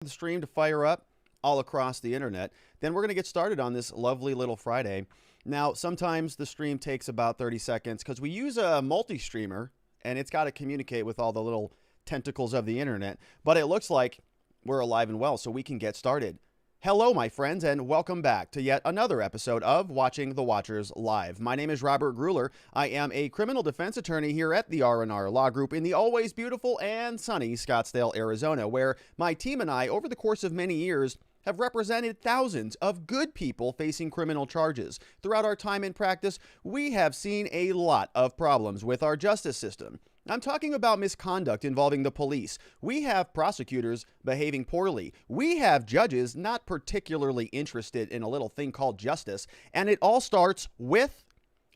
The stream to fire up all across the internet. Then we're going to get started on this lovely little Friday. Now, sometimes the stream takes about 30 seconds because we use a multi-streamer and it's got to communicate with all the little tentacles of the internet. But it looks like we're alive and well, so we can get started. Hello, my friends, and welcome back to yet another episode of Watching the Watchers Live. My name is Robert Gruler. I am a criminal defense attorney here at the R&R Law Group in the always beautiful and sunny Scottsdale, Arizona, where my team and I, over the course of many years, have represented thousands of good people facing criminal charges. Throughout our time in practice, we have seen a lot of problems with our justice system. I'm talking about misconduct involving the police. We have prosecutors behaving poorly. We have judges not particularly interested in a little thing called justice. And it all starts with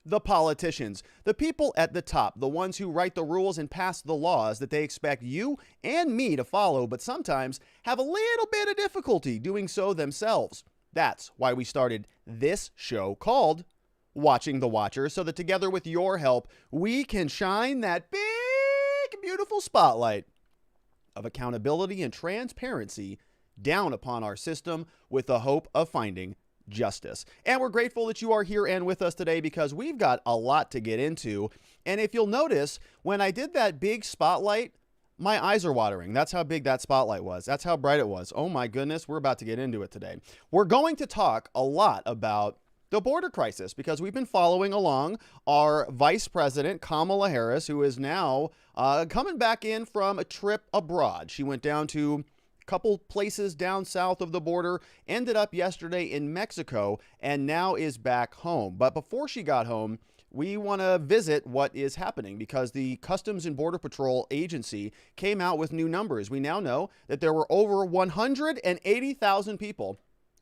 the politicians, the people at the top, the ones who write the rules and pass the laws that they expect you and me to follow, but sometimes have a little bit of difficulty doing so themselves. That's why we started this show called Watching the Watchers, so that together with your help, we can shine that big, beautiful spotlight of accountability and transparency down upon our system with the hope of finding justice. And we're grateful that you are here and with us today because we've got a lot to get into. And if you'll notice, when I did that big spotlight, my eyes are watering. That's how big that spotlight was. That's how bright it was. Oh my goodness, we're about to get into it today. We're going to talk a lot about the border crisis because we've been following along our Vice President, Kamala Harris, who is now coming back in from a trip abroad. She went down to a couple places down south of the border, ended up yesterday in Mexico, and now is back home. But before she got home, we want to visit what is happening because the Customs and Border Patrol Agency came out with new numbers. We now know that there were over 180,000 people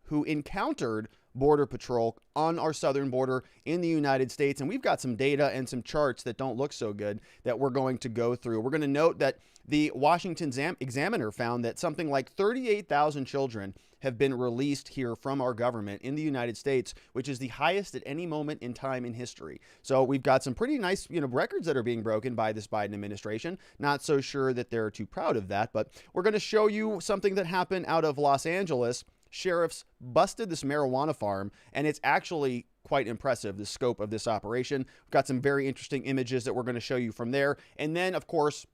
who encountered Border Patrol on our southern border in the United States. And we've got some data and some charts that don't look so good that we're going to go through. We're going to note that the Washington Examiner found that something like 38,000 children have been released here from our government in the United States, which is the highest at any moment in time in history. So we've got some pretty nice, records that are being broken by this Biden administration. Not so sure that they're too proud of that, but we're going to show you something that happened out of Los Angeles. Sheriffs busted this marijuana farm, and it's actually quite impressive, the scope of this operation. We've got some very interesting images that we're going to show you from there. And then, of course,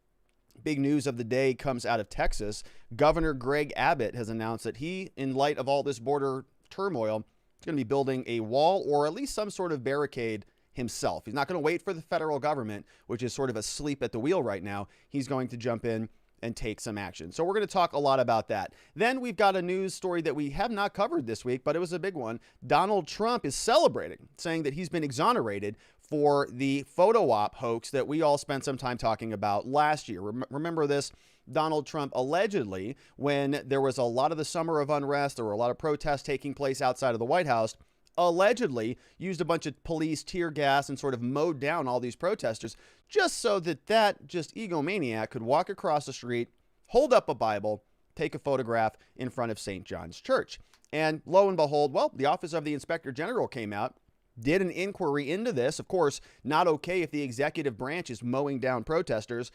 big news of the day comes out of Texas. Governor Greg Abbott has announced that he, in light of all this border turmoil, is going to be building a wall or at least some sort of barricade himself. He's not going to wait for the federal government, which is sort of asleep at the wheel right now. He's going to jump in and take some action. So we're going to talk a lot about that. Then we've got a news story that we have not covered this week, but it was a big one. Donald Trump is celebrating, saying that he's been exonerated for the photo op hoax that we all spent some time talking about last year. Remember this? Donald Trump allegedly, when there was a lot of the summer of unrest, there were a lot of protests taking place outside of the White House, allegedly used a bunch of police tear gas and sort of mowed down all these protesters just so that just egomaniac could walk across the street, hold up a Bible, take a photograph in front of St. John's Church. And lo and behold, well, the Office of the Inspector General came out, did an inquiry into this. Of course, not okay if the executive branch is mowing down protesters.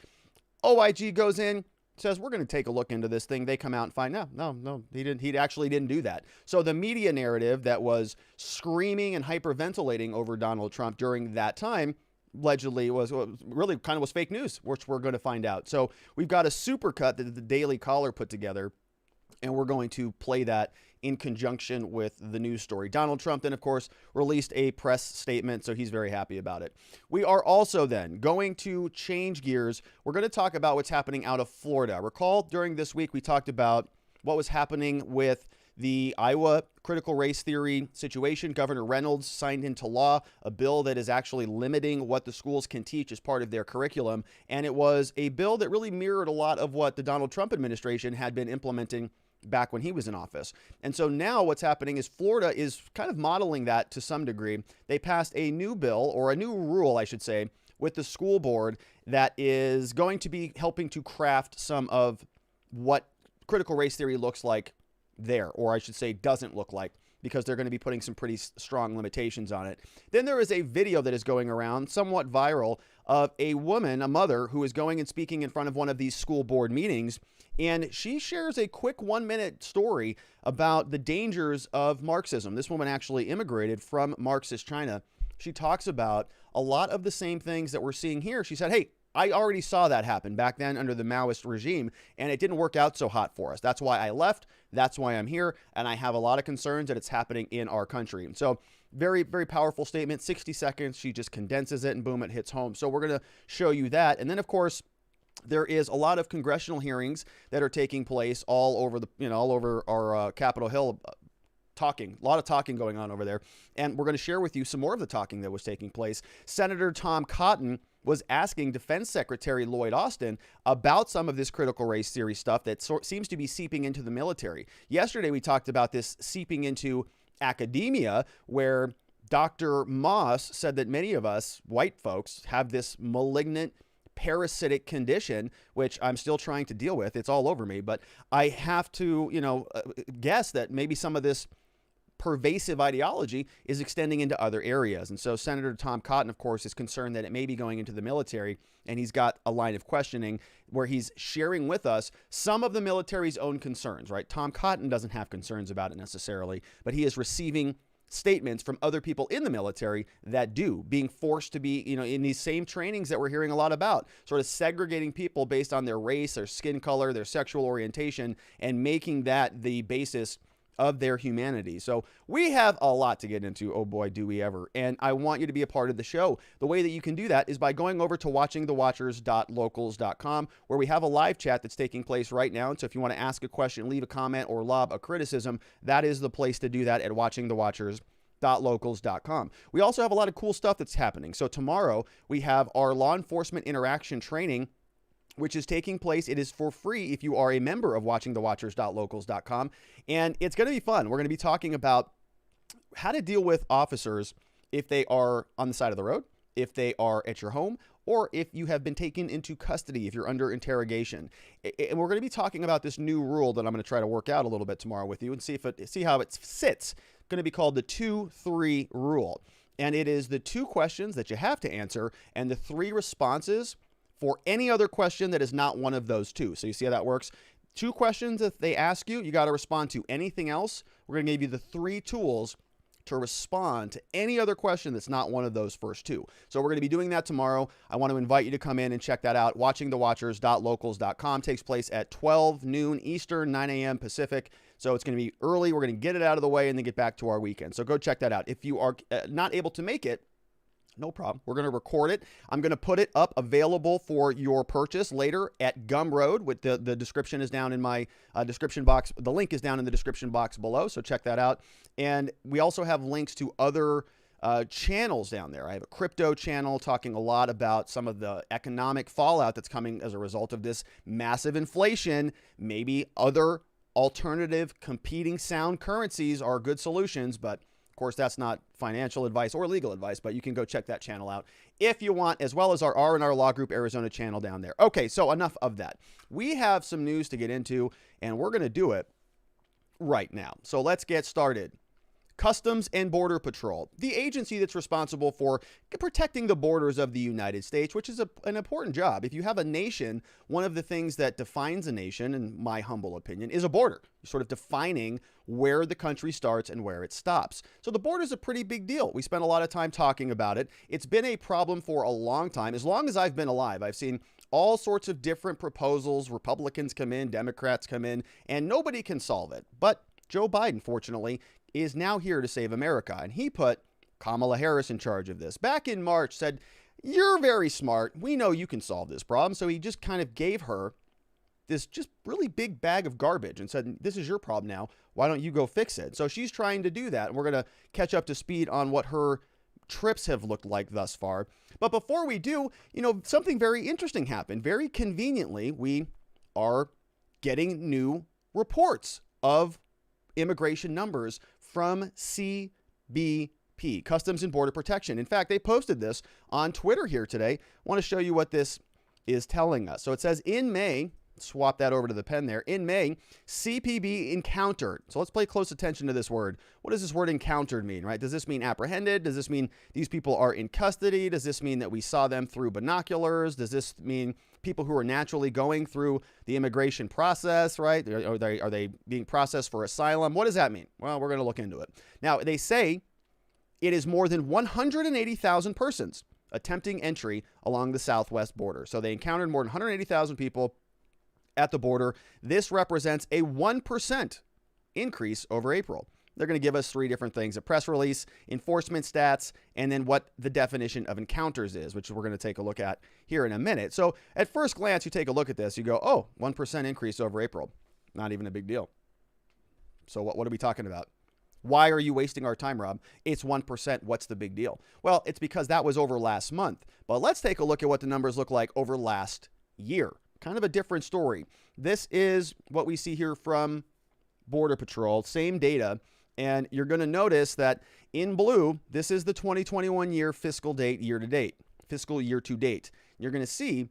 OIG goes in, says, we're going to take a look into this thing. They come out and find, no, he actually didn't do that. So the media narrative that was screaming and hyperventilating over Donald Trump during that time allegedly was really kind of was fake news, which we're going to find out. So we've got a supercut that the Daily Caller put together, and we're going to play that in conjunction with the news story. Donald Trump then, of course, released a press statement, so he's very happy about it. We are also then going to change gears. We're going to talk about what's happening out of Florida. Recall during this week, we talked about what was happening with the Iowa critical race theory situation. Governor Reynolds signed into law a bill that is actually limiting what the schools can teach as part of their curriculum. And it was a bill that really mirrored a lot of what the Donald Trump administration had been implementing back when he was in office. And so now what's happening is Florida is kind of modeling that to some degree. They passed a new bill, or a new rule, I should say, with the school board that is going to be helping to craft some of what critical race theory looks like there, or I should say doesn't look like because they're going to be putting some pretty strong limitations on it. Then there is a video that is going around, somewhat viral, of a woman, a mother, who is going and speaking in front of one of these school board meetings. And she shares a quick 1-minute story about the dangers of Marxism. This woman actually immigrated from Marxist China. She talks about a lot of the same things that we're seeing here. She said, hey, I already saw that happen back then under the Maoist regime, and it didn't work out so hot for us. That's why I left. That's why I'm here. And I have a lot of concerns that it's happening in our country. And so very, very powerful statement, 60 seconds. She just condenses it and boom, it hits home. So we're going to show you that. And then, of course, there is a lot of congressional hearings that are taking place all over all over our Capitol Hill. A lot of talking going on over there. And we're going to share with you some more of the talking that was taking place. Senator Tom Cotton was asking Defense Secretary Lloyd Austin about some of this critical race theory stuff that seems to be seeping into the military. Yesterday, we talked about this seeping into academia, where Dr. Moss said that many of us, white folks, have this malignant parasitic condition, which I'm still trying to deal with. It's all over me, but I have to, guess that maybe some of this pervasive ideology is extending into other areas. And so Senator Tom Cotton, of course, is concerned that it may be going into the military, and he's got a line of questioning where he's sharing with us some of the military's own concerns, right? Tom Cotton doesn't have concerns about it necessarily, but he is receiving statements from other people in the military that do, being forced to be, in these same trainings that we're hearing a lot about, sort of segregating people based on their race, their skin color, their sexual orientation, and making that the basis of their humanity. So we have a lot to get into. Oh boy, do we ever. And I want you to be a part of the show. The way that you can do that is by going over to watchingthewatchers.locals.com, where we have a live chat that's taking place right now. And so if you want to ask a question, leave a comment, or lob a criticism, that is the place to do that at watchingthewatchers.locals.com. We also have a lot of cool stuff that's happening. So tomorrow we have our law enforcement interaction training, which is taking place. It is for free if you are a member of watchingthewatchers.locals.com. And it's going to be fun. We're going to be talking about how to deal with officers if they are on the side of the road, if they are at your home, or if you have been taken into custody, if you're under interrogation. And we're going to be talking about this new rule that I'm going to try to work out a little bit tomorrow with you and see how it sits. It's going to be called the 2-3 rule. And it is the 2 questions that you have to answer and the 3 responses for any other question that is not one of those 2. So you see how that works? 2 questions that they ask you, you got to respond to. Anything else, we're going to give you the 3 tools to respond to any other question that's not one of those first 2. So we're going to be doing that tomorrow. I want to invite you to come in and check that out. Watchingthewatchers.locals.com takes place at 12 noon Eastern, 9 a.m. Pacific. So it's going to be early. We're going to get it out of the way and then get back to our weekend. So go check that out. If you are not able to make it, no problem. We're going to record it. I'm going to put it up available for your purchase later at Gumroad. With the description is down in my description box. The link is down in the description box below, so check that out. And we also have links to other channels down there. I have a crypto channel talking a lot about some of the economic fallout that's coming as a result of this massive inflation. Maybe other alternative competing sound currencies are good solutions, but of course, that's not financial advice or legal advice, but you can go check that channel out if you want, as well as our R&R Law Group Arizona channel down there. Okay, so enough of that. We have some news to get into, and we're going to do it right now. So let's get started. Customs and Border Patrol, the agency that's responsible for protecting the borders of the United States, which is an important job. If you have a nation, one of the things that defines a nation, in my humble opinion, is a border. You're sort of defining where the country starts and where it stops. So the border is a pretty big deal. We spent a lot of time talking about it. It's been a problem for a long time. As long as I've been alive, I've seen all sorts of different proposals. Republicans come in, Democrats come in, and nobody can solve it. But Joe Biden, fortunately, is now here to save America. And he put Kamala Harris in charge of this. Back in March, said, you're very smart. We know you can solve this problem. So he just kind of gave her this just really big bag of garbage and said, this is your problem now. Why don't you go fix it? So she's trying to do that. And we're going to catch up to speed on what her trips have looked like thus far. But before we do, something very interesting happened. Very conveniently, we are getting new reports of immigration numbers from CBP, Customs and Border Protection. In fact, they posted this on Twitter here today. I want to show you what this is telling us. So it says in May, swap that over to the pen there. In May, CPB encountered. So let's pay close attention to this word. What does this word encountered mean, right? Does this mean apprehended? Does this mean these people are in custody? Does this mean that we saw them through binoculars? Does this mean people who are naturally going through the immigration process, right? Are they being processed for asylum? What does that mean? Well, we're going to look into it. Now, they say it is more than 180,000 persons attempting entry along the southwest border. So they encountered more than 180,000 people at the border. This represents a 1% increase over April. They're going to give us three different things: a press release, enforcement stats, and then what the definition of encounters is, which we're going to take a look at here in a minute. So at first glance, you take a look at this, you go, oh, 1% increase over April. Not even a big deal. So what are we talking about? Why are you wasting our time, Rob? It's 1%. What's the big deal? Well, it's because that was over last month. But let's take a look at what the numbers look like over last year. Kind of a different story. This is what we see here from Border Patrol, same data. And you're going to notice that in blue, this is the 2021 year fiscal date, year to date, fiscal year to date. You're going to see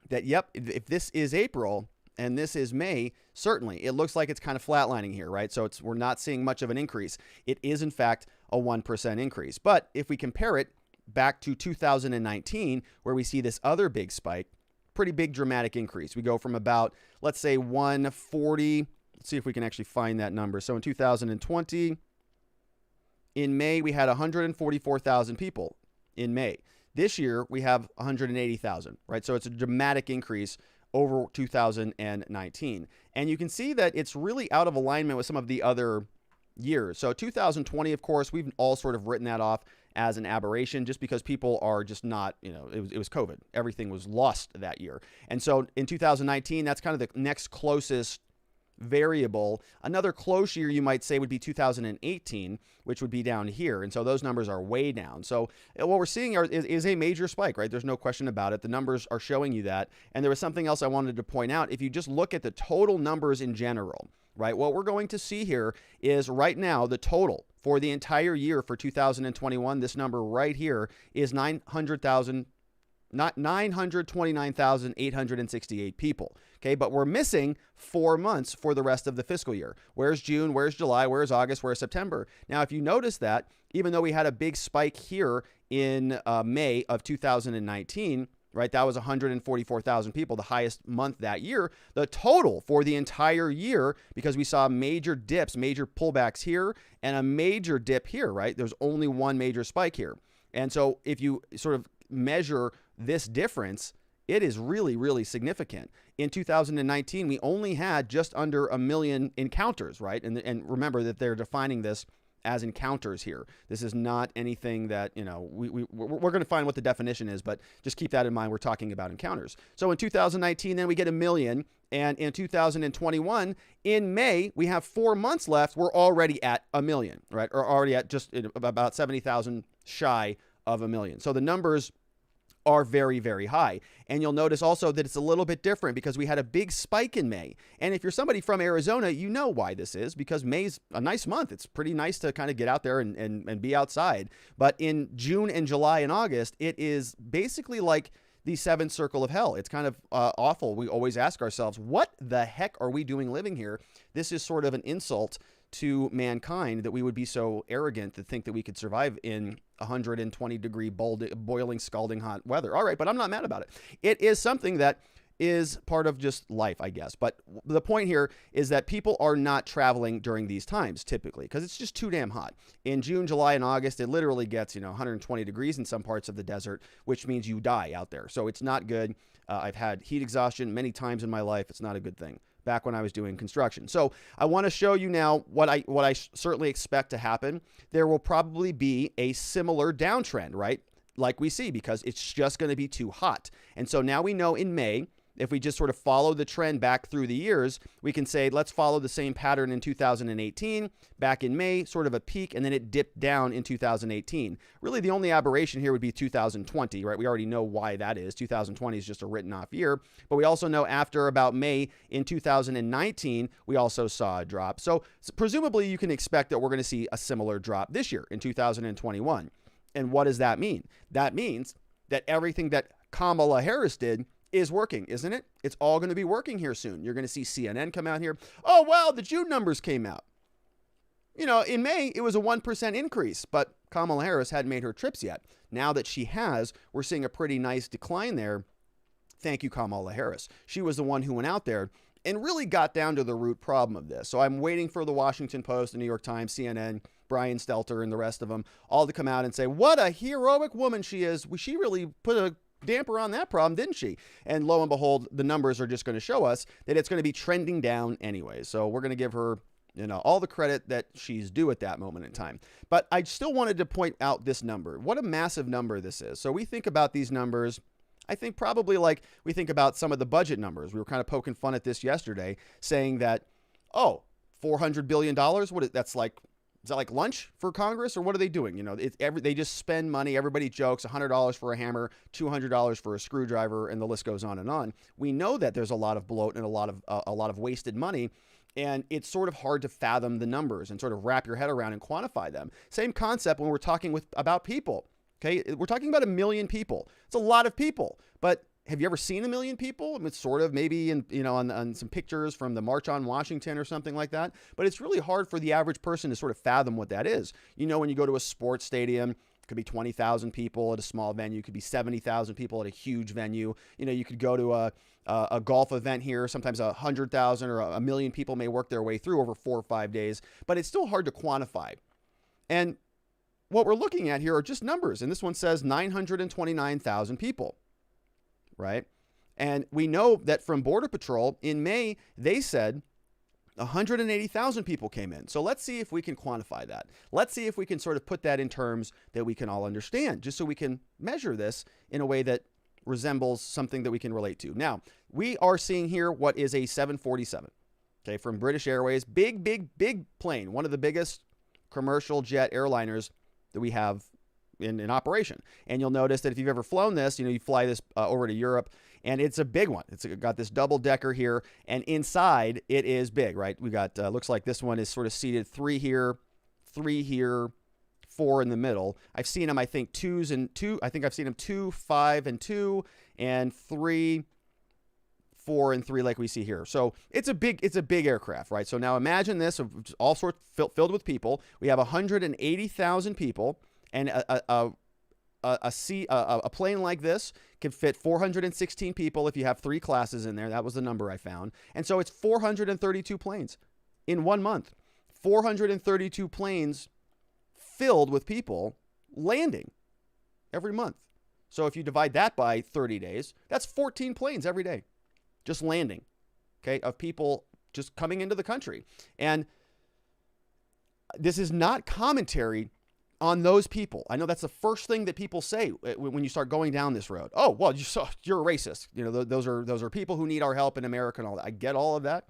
that, yep, if this is April and this is May, certainly it looks like it's kind of flatlining here, right? So we're not seeing much of an increase. It is, in fact, a 1% increase. But if we compare it back to 2019, where we see this other big spike, pretty big dramatic increase. We go from about, let's say, 140. Let's see if we can actually find that number. So in 2020, in May, we had 144,000 people in May. This year, we have 180,000, right? So it's a dramatic increase over 2019. And you can see that it's really out of alignment with some of the other years. So 2020, of course, we've all sort of written that off as an aberration just because people are just not, it was COVID. Everything was lost that year. And so in 2019, that's kind of the next closest variable. Another close year you might say would be 2018, which would be down here. And so those numbers are way down. So what we're seeing is a major spike, right? There's no question about it. The numbers are showing you that. And there was something else I wanted to point out. If you just look at the total numbers in general, right, what we're going to see here is right now the total for the entire year for 2021, this number right here is 929,868 people. Okay, but we're missing 4 months for the rest of the fiscal year. Where's June? Where's July? Where's August? Where's September? Now, if you notice that, even though we had a big spike here in May of 2019, right, that was 144,000 people, the highest month that year. The total for the entire year, because we saw major dips, major pullbacks here, and a major dip here, right? There's only one major spike here. And so if you sort of measure this difference, it is really, really significant. In 2019, we only had just under 1 million encounters, right? And remember that they're defining this as encounters here. This is not anything that, we're going to find what the definition is, but just keep that in mind. We're talking about encounters. So in 2019, then we get 1 million. And in 2021, in May, we have 4 months left. We're already at 1 million, right? Or already at just about 70,000 shy of 1 million. So the numbers are very, very high. And you'll notice also that it's a little bit different because we had a big spike in May. And if you're somebody from Arizona, you know why this is, because May's a nice month. It's pretty nice to kind of get out there and be outside. But in June and July and August, it is basically like the seventh circle of hell. It's kind of awful. We always ask ourselves, what the heck are we doing living here? This is sort of an insult to mankind that we would be so arrogant to think that we could survive in 120-degree boiling, scalding hot weather. All right, but I'm not mad about it. It is something that is part of just life, I guess. But the point here is that people are not traveling during these times typically because it's just too damn hot. In June, July, and August, it literally gets 120 degrees in some parts of the desert, which means you die out there. So it's not good. I've had heat exhaustion many times in my life. It's not a good thing. Back when I was doing construction. So I want to show you now what I certainly expect to happen. There will probably be a similar downtrend, right? Like we see, because it's just going to be too hot. And so now we know in May, if we just sort of follow the trend back through the years, we can say, let's follow the same pattern in 2018, back in May, sort of a peak, and then it dipped down in 2018. Really, the only aberration here would be 2020, right? We already know why that is. 2020 is just a written off year. But we also know after about May in 2019, we also saw a drop. So presumably you can expect that we're going to see a similar drop this year in 2021. And what does that mean? That means that everything that Kamala Harris did is working, isn't it? It's all going to be working here soon. You're going to see CNN come out here. Oh, wow, the June numbers came out. You know, in May, it was a 1% increase, but Kamala Harris hadn't made her trips yet. Now that she has, we're seeing a pretty nice decline there. Thank you, Kamala Harris. She was the one who went out there and really got down to the root problem of this. So I'm waiting for the Washington Post, the New York Times, CNN, Brian Stelter, and the rest of them all to come out and say, what a heroic woman she is. She really put a damper on that problem, didn't she? And lo and behold, the numbers are just going to show us that it's going to be trending down anyway. So we're going to give her, you know, all the credit that she's due at that moment in time. But I still wanted to point out this number. What a massive number this is. So we think about these numbers, I think probably like we think about some of the budget numbers. We were kind of poking fun at this yesterday, saying that, oh, $400 billion, that's like, is that like lunch for Congress, or what are they doing? You know, they just spend money. Everybody jokes, $100 for a hammer, $200 for a screwdriver, and the list goes on and on. We know that there's a lot of bloat and a lot of wasted money, and it's sort of hard to fathom the numbers and sort of wrap your head around and quantify them. Same concept when we're talking about people. Okay, we're talking about 1 million people. It's a lot of people, but have you ever seen 1 million people? I mean, it's sort of maybe in, you know, on some pictures from the March on Washington or something like that. But it's really hard for the average person to sort of fathom what that is. You know, when you go to a sports stadium, it could be 20,000 people at a small venue. It could be 70,000 people at a huge venue. You know, you could go to a golf event here. Sometimes 100,000 or 1 million people may work their way through over 4 or 5 days. But it's still hard to quantify. And what we're looking at here are just numbers. And this one says 929,000 people. Right? And we know that from Border Patrol in May, they said 180,000 people came in. So let's see if we can quantify that. Let's see if we can sort of put that in terms that we can all understand, just so we can measure this in a way that resembles something that we can relate to. Now, we are seeing here what is a 747, okay, from British Airways. Big, big, big plane. One of the biggest commercial jet airliners that we have in operation. And you'll notice that if you've ever flown this, you know, you fly this over to Europe, and it's a big one. It's got this double decker here, and inside it is big, right? We got, looks like this one is sort of seated 3 here, 3 here, 4 in the middle. I've seen them, I think, 2s and 2. I think I've seen them 2, 5 and 2, and 3, 4 and 3 like we see here. So it's a big aircraft, right? So now imagine this, all sorts filled with people. We have 180,000 people. And a plane like this can fit 416 people if you have 3 classes in there. That was the number I found. And so it's 432 planes in 1 month. 432 planes filled with people landing every month. So if you divide that by 30 days, that's 14 planes every day just landing, okay, of people just coming into the country. And this is not commentary on those people. I know that's the first thing that people say when you start going down this road. Oh, well, you're a racist. You know, those are people who need our help in America and all that. I get all of that.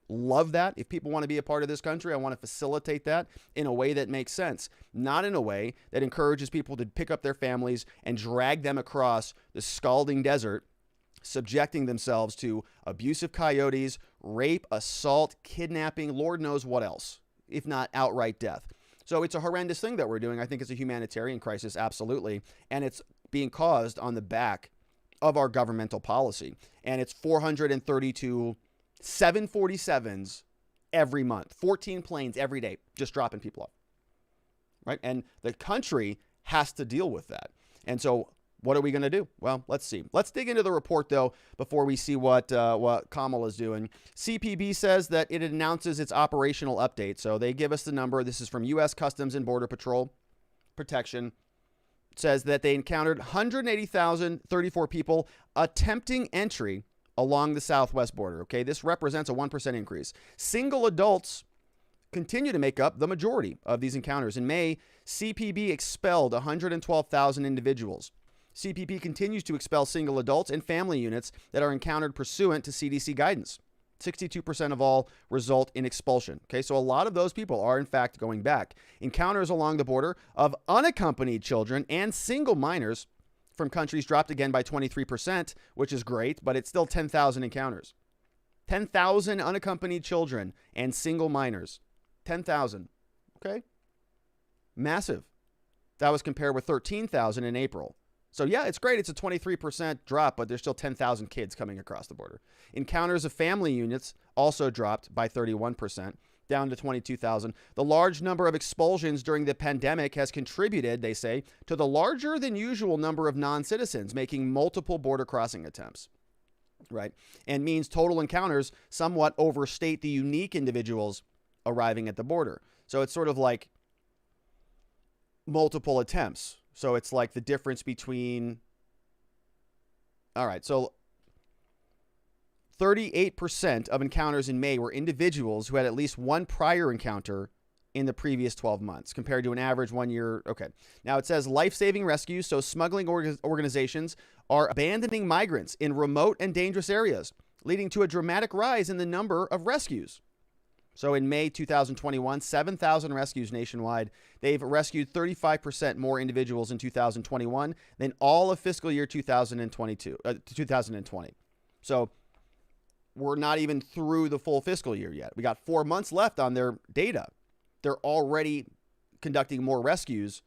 Love that. If people want to be a part of this country, I want to facilitate that in a way that makes sense, not in a way that encourages people to pick up their families and drag them across the scalding desert, subjecting themselves to abusive coyotes, rape, assault, kidnapping, Lord knows what else, if not outright death. So it's a horrendous thing that we're doing. I think it's a humanitarian crisis, absolutely. And it's being caused on the back of our governmental policy. And it's 432 747s every month, 14 planes every day, just dropping people off. Right? And the country has to deal with that. And so what are we going to do? Well, let's see. Let's dig into the report, though, before we see what Kamala is doing. CPB says that it announces its operational update. So they give us the number. This is from U.S. Customs and Border Patrol Protection. It says that they encountered 180,034 people attempting entry along the southwest border. Okay, this represents a 1% increase. Single adults continue to make up the majority of these encounters. In May, CPB expelled 112,000 individuals. CPP continues to expel single adults and family units that are encountered pursuant to CDC guidance. 62% of all result in expulsion. Okay, so a lot of those people are, in fact, going back. Encounters along the border of unaccompanied children and single minors from countries dropped again by 23%, which is great, but it's still 10,000 encounters. 10,000 unaccompanied children and single minors. 10,000. Okay? Massive. That was compared with 13,000 in April. So yeah, it's great. It's a 23% drop, but there's still 10,000 kids coming across the border. Encounters of family units also dropped by 31%, down to 22,000. The large number of expulsions during the pandemic has contributed, they say, to the larger than usual number of non-citizens making multiple border crossing attempts, right? And means total encounters somewhat overstate the unique individuals arriving at the border. So it's sort of like multiple attempts. So it's like the difference between, all right, so 38% of encounters in May were individuals who had at least one prior encounter in the previous 12 months, compared to an average 1 year. Okay. Now it says life-saving rescues. So smuggling organizations are abandoning migrants in remote and dangerous areas, leading to a dramatic rise in the number of rescues. So in May 2021, 7,000 rescues nationwide. They've rescued 35% more individuals in 2021 than all of fiscal year 2020. So we're not even through the full fiscal year yet. We got 4 months left on their data. They're already conducting more rescues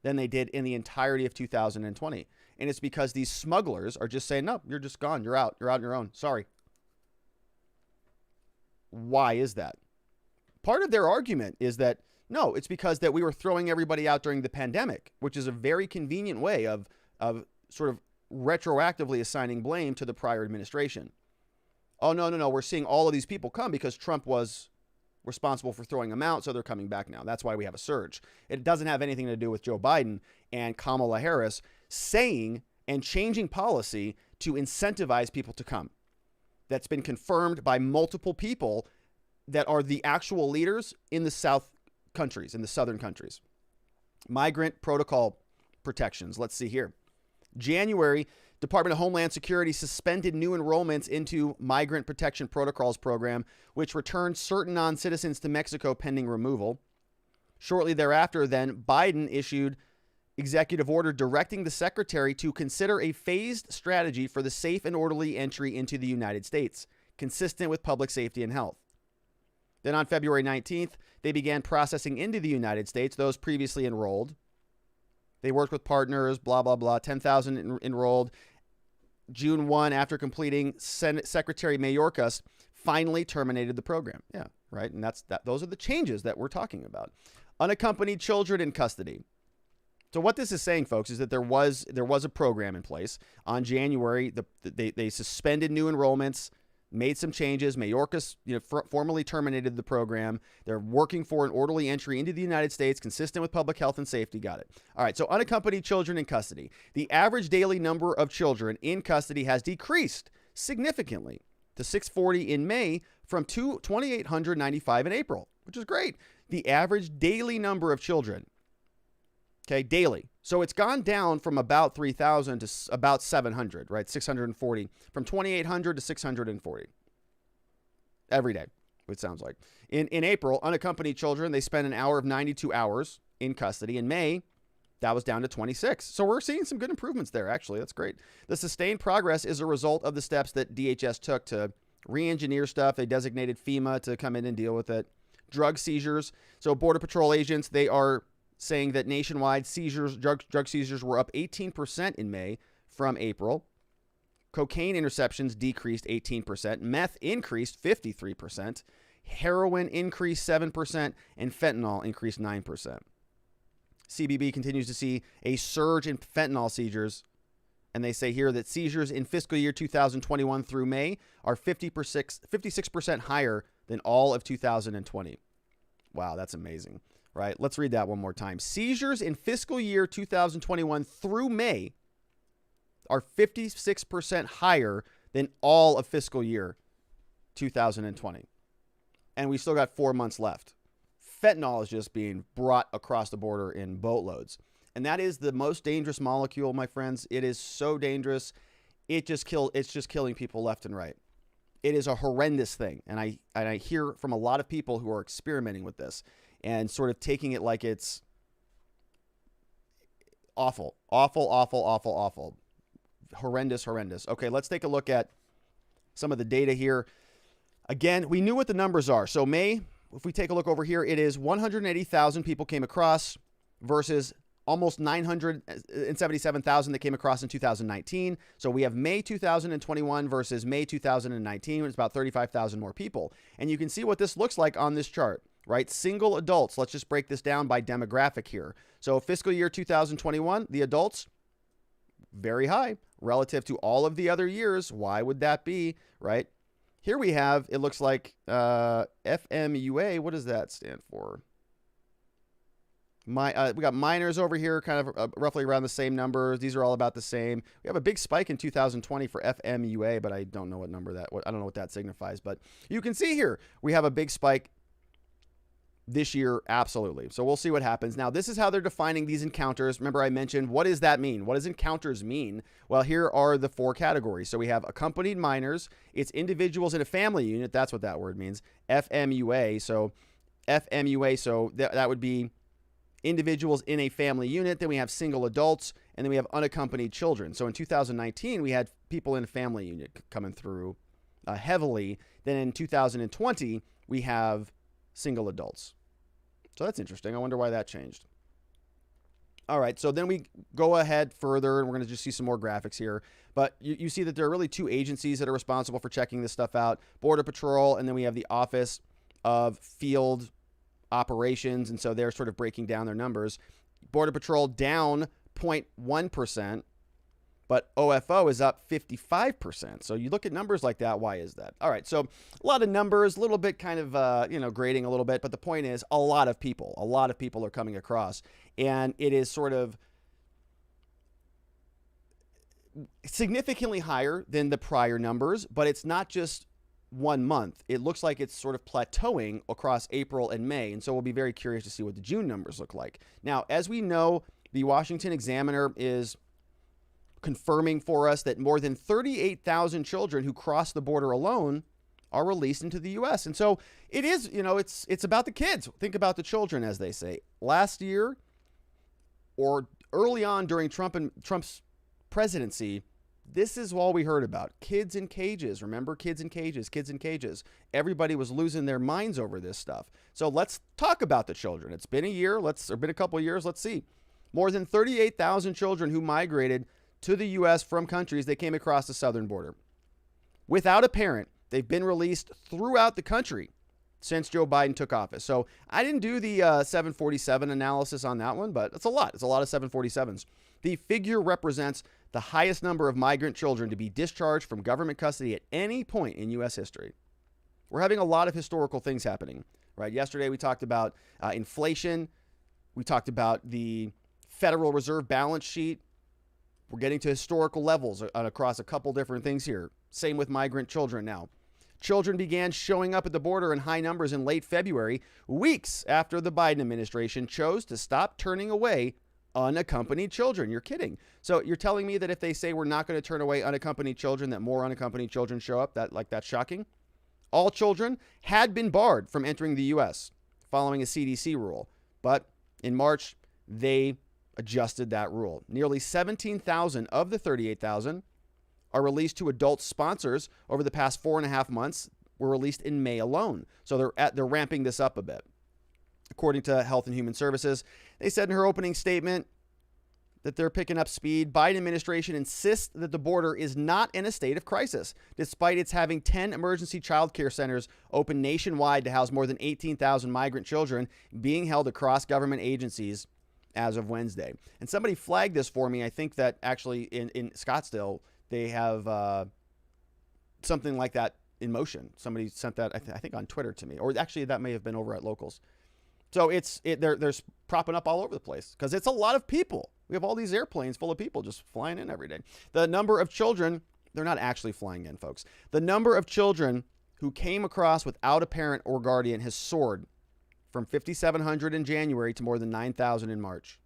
than they did in the entirety of 2020. And it's because these smugglers are just saying, no, you're just gone. You're out. You're out on your own. Sorry. Why is that? Part of their argument is that, no, it's because that we were throwing everybody out during the pandemic, which is a very convenient way of sort of retroactively assigning blame to the prior administration. Oh, no. We're seeing all of these people come because Trump was responsible for throwing them out, so they're coming back now. That's why we have a surge. It doesn't have anything to do with Joe Biden and Kamala Harris saying and changing policy to incentivize people to come. That's been confirmed by multiple people that are the actual leaders in the South countries, in the Southern countries. Migrant protocol protections. Let's see here. January, Department of Homeland Security suspended new enrollments into Migrant Protection Protocols program, which returned certain non-citizens to Mexico pending removal. Shortly thereafter, then, Biden issued executive order directing the secretary to consider a phased strategy for the safe and orderly entry into the United States, consistent with public safety and health. Then on February 19th, they began processing into the United States those previously enrolled. They worked with partners, blah, blah, blah, 10,000 enrolled. June 1, after completing, Senate Secretary Mayorkas finally terminated the program. Yeah, right. And those are the changes that we're talking about. Unaccompanied children in custody. So what this is saying, folks, is that there was a program in place. On January, they suspended new enrollments, made some changes. Mayorkas, formally terminated the program. They're working for an orderly entry into the United States, consistent with public health and safety. Got it. All right. So unaccompanied children in custody. The average daily number of children in custody has decreased significantly to 640 in May from 2,895 in April, which is great. The average daily number of children. Okay, daily. So it's gone down from about 3,000 to about 700, right? 640, from 2,800 to 640 every day, it sounds like. In April, unaccompanied children, they spent an hour of 92 hours in custody. In May, that was down to 26. So we're seeing some good improvements there, actually. That's great. The sustained progress is a result of the steps that DHS took to re-engineer stuff. They designated FEMA to come in and deal with it. Drug seizures. So Border Patrol agents, they are saying that nationwide seizures, drug seizures were up 18% in May from April. Cocaine interceptions decreased 18%. Meth increased 53%. Heroin increased 7%. And fentanyl increased 9%. CBP continues to see a surge in fentanyl seizures. And they say here that seizures in fiscal year 2021 through May are 56% higher than all of 2020. Wow, that's amazing. Right? Let's read that one more time. Seizures in fiscal year 2021 through May are 56% higher than all of fiscal year 2020. And we still got 4 months left. Fentanyl is just being brought across the border in boatloads. And that is the most dangerous molecule, my friends. It is so dangerous. It's just killing people left and right. It is a horrendous thing. And I hear from a lot of people who are experimenting with this and sort of taking it like it's awful. Horrendous. Okay, let's take a look at some of the data here. Again, we knew what the numbers are. So May, if we take a look over here, it is 180,000 people came across versus almost 977,000 that came across in 2019. So we have May 2021 versus May 2019. It's about 35,000 more people. And you can see what this looks like on this chart, right? Single adults. Let's just break this down by demographic here. So fiscal year 2021, the adults, very high relative to all of the other years. Why would that be, right? Here we have, it looks like FMUA. What does that stand for? We got minors over here, kind of roughly around the same numbers. These are all about the same. We have a big spike in 2020 for FMUA, but I don't know what number I don't know what that signifies. But you can see here, we have a big spike this year, absolutely. So we'll see what happens. Now, this is how they're defining these encounters. Remember, I mentioned, what does that mean? What does encounters mean? Well, here are the 4 categories. So we have accompanied minors. It's individuals in a family unit. That's what that word means. FMUA. So FMUA. So that would be individuals in a family unit. Then we have single adults, and then we have unaccompanied children. So in 2019, we had people in a family unit coming through heavily. Then in 2020, we have single adults. So that's interesting. I wonder why that changed. All right, so then we go ahead further, and we're going to just see some more graphics here. But you see that there are really 2 agencies that are responsible for checking this stuff out. Border Patrol, and then we have the Office of Field Operations, and so they're sort of breaking down their numbers. Border Patrol down 0.1%, but OFO is up 55%. So you look at numbers like that, why is that? All right, so a lot of numbers, a little bit kind of, grading a little bit, but the point is a lot of people are coming across, and it is sort of significantly higher than the prior numbers, but it's not just 1 month. It looks like it's sort of plateauing across April and May, and so we'll be very curious to see what the June numbers look like. Now, as we know, the Washington Examiner is confirming for us that more than 38,000 children who cross the border alone are released into the U.S. And so it is, it's about the kids. Think about the children, as they say. Last year, or early on during Trump's presidency, this is all we heard about. Kids in cages. Remember, kids in cages, kids in cages. Everybody was losing their minds over this stuff. So let's talk about the children. It's been a year, or been a couple of years. Let's see. More than 38,000 children who migrated to the U.S. from countries they came across the southern border. Without a parent, they've been released throughout the country since Joe Biden took office. So I didn't do the 747 analysis on that one, but it's a lot. It's a lot of 747s. The figure represents the highest number of migrant children to be discharged from government custody at any point in U.S. history. We're having a lot of historical things happening, right? Yesterday we talked about inflation. We talked about the Federal Reserve balance sheet. We're getting to historical levels across a couple different things here. Same with migrant children now. Children began showing up at the border in high numbers in late February, weeks after the Biden administration chose to stop turning away unaccompanied children. You're kidding. So you're telling me that if they say we're not going to turn away unaccompanied children, that more unaccompanied children show up? That's shocking. All children had been barred from entering the U.S. following a CDC rule. But in March, they adjusted that rule. Nearly 17,000 of the 38,000 are released to adult sponsors over the past 4.5 months. Were released in May alone. So they're ramping this up a bit. According to Health and Human Services, they said in her opening statement that they're picking up speed. Biden administration insists that the border is not in a state of crisis, despite its having 10 emergency child care centers open nationwide to house more than 18,000 migrant children being held across government agencies as of Wednesday. And somebody flagged this for me. I think that actually in Scottsdale, they have something like that in motion. Somebody sent that, I think, on Twitter to me, or actually that may have been over at Locals. So they're propping up all over the place because it's a lot of people. We have all these airplanes full of people just flying in every day. The number of children, they're not actually flying in, folks. The number of children who came across without a parent or guardian has soared from 5,700 in January to more than 9,000 in March.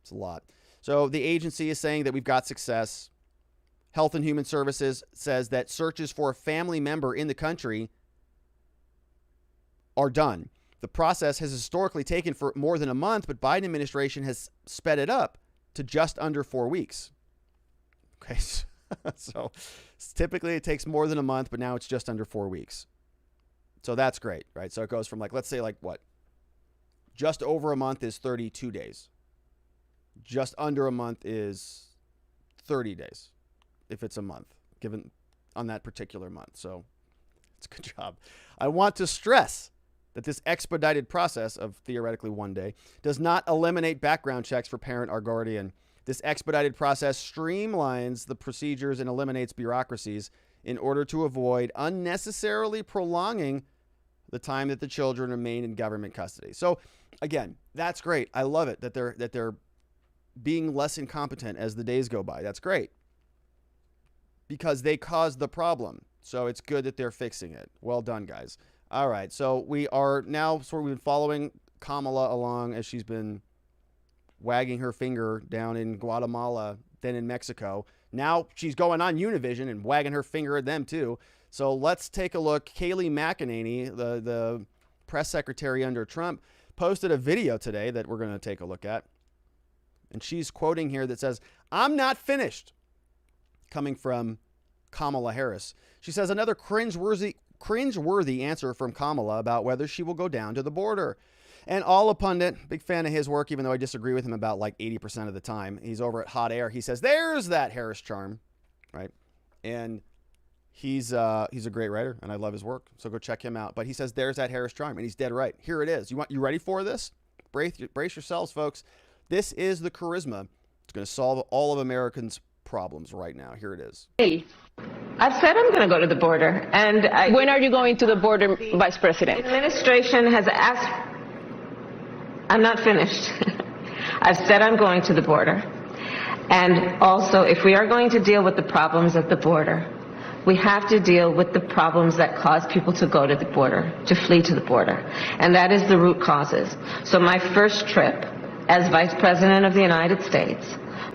It's a lot. So the agency is saying that we've got success. Health and Human Services says that searches for a family member in the country are done. The process has historically taken for more than a month, but Biden administration has sped it up to just under 4 weeks. Okay, so typically it takes more than a month, but now it's just under 4 weeks. So that's great, right? So it goes from let's say what? Just over a month is 32 days. just under a month is 30 days if it's a month, given on that particular month. So it's a good job. I want to stress that this expedited process of theoretically 1 day does not eliminate background checks for parent or guardian. This expedited process streamlines the procedures and eliminates bureaucracies in order to avoid unnecessarily prolonging the time that the children remain in government custody. So again, that's great. I love it that they're being less incompetent as the days go by. That's great, because they caused the problem. So it's good that they're fixing it. Well done, guys. All right. So we've been following Kamala along as she's been wagging her finger down in Guatemala, then in Mexico. Now she's going on Univision and wagging her finger at them too. So let's take a look. Kayleigh McEnany, the press secretary under Trump, posted a video today that we're going to take a look at. And she's quoting here that says, "I'm not finished," coming from Kamala Harris. She says, another cringeworthy answer from Kamala about whether she will go down to the border. And all a pundit, big fan of his work, even though I disagree with him about like 80% of the time. He's over at Hot Air. He says, there's that Harris charm, right? And he's a great writer, and I love his work, so go check him out. But he says, there's that Harris charm, and he's dead right. Here it is. You ready for this? Brace yourselves, folks. This is the charisma. It's going to solve all of Americans' problems right now. Here it is. Hey, I've said I'm going to go to the border. And when are you going to the border, Vice President? The administration has asked. I'm not finished. I've said I'm going to the border. And also, if we are going to deal with the problems at the border, we have to deal with the problems that cause people to go to the border, to flee to the border. And that is the root causes. So my first trip as Vice President of the United States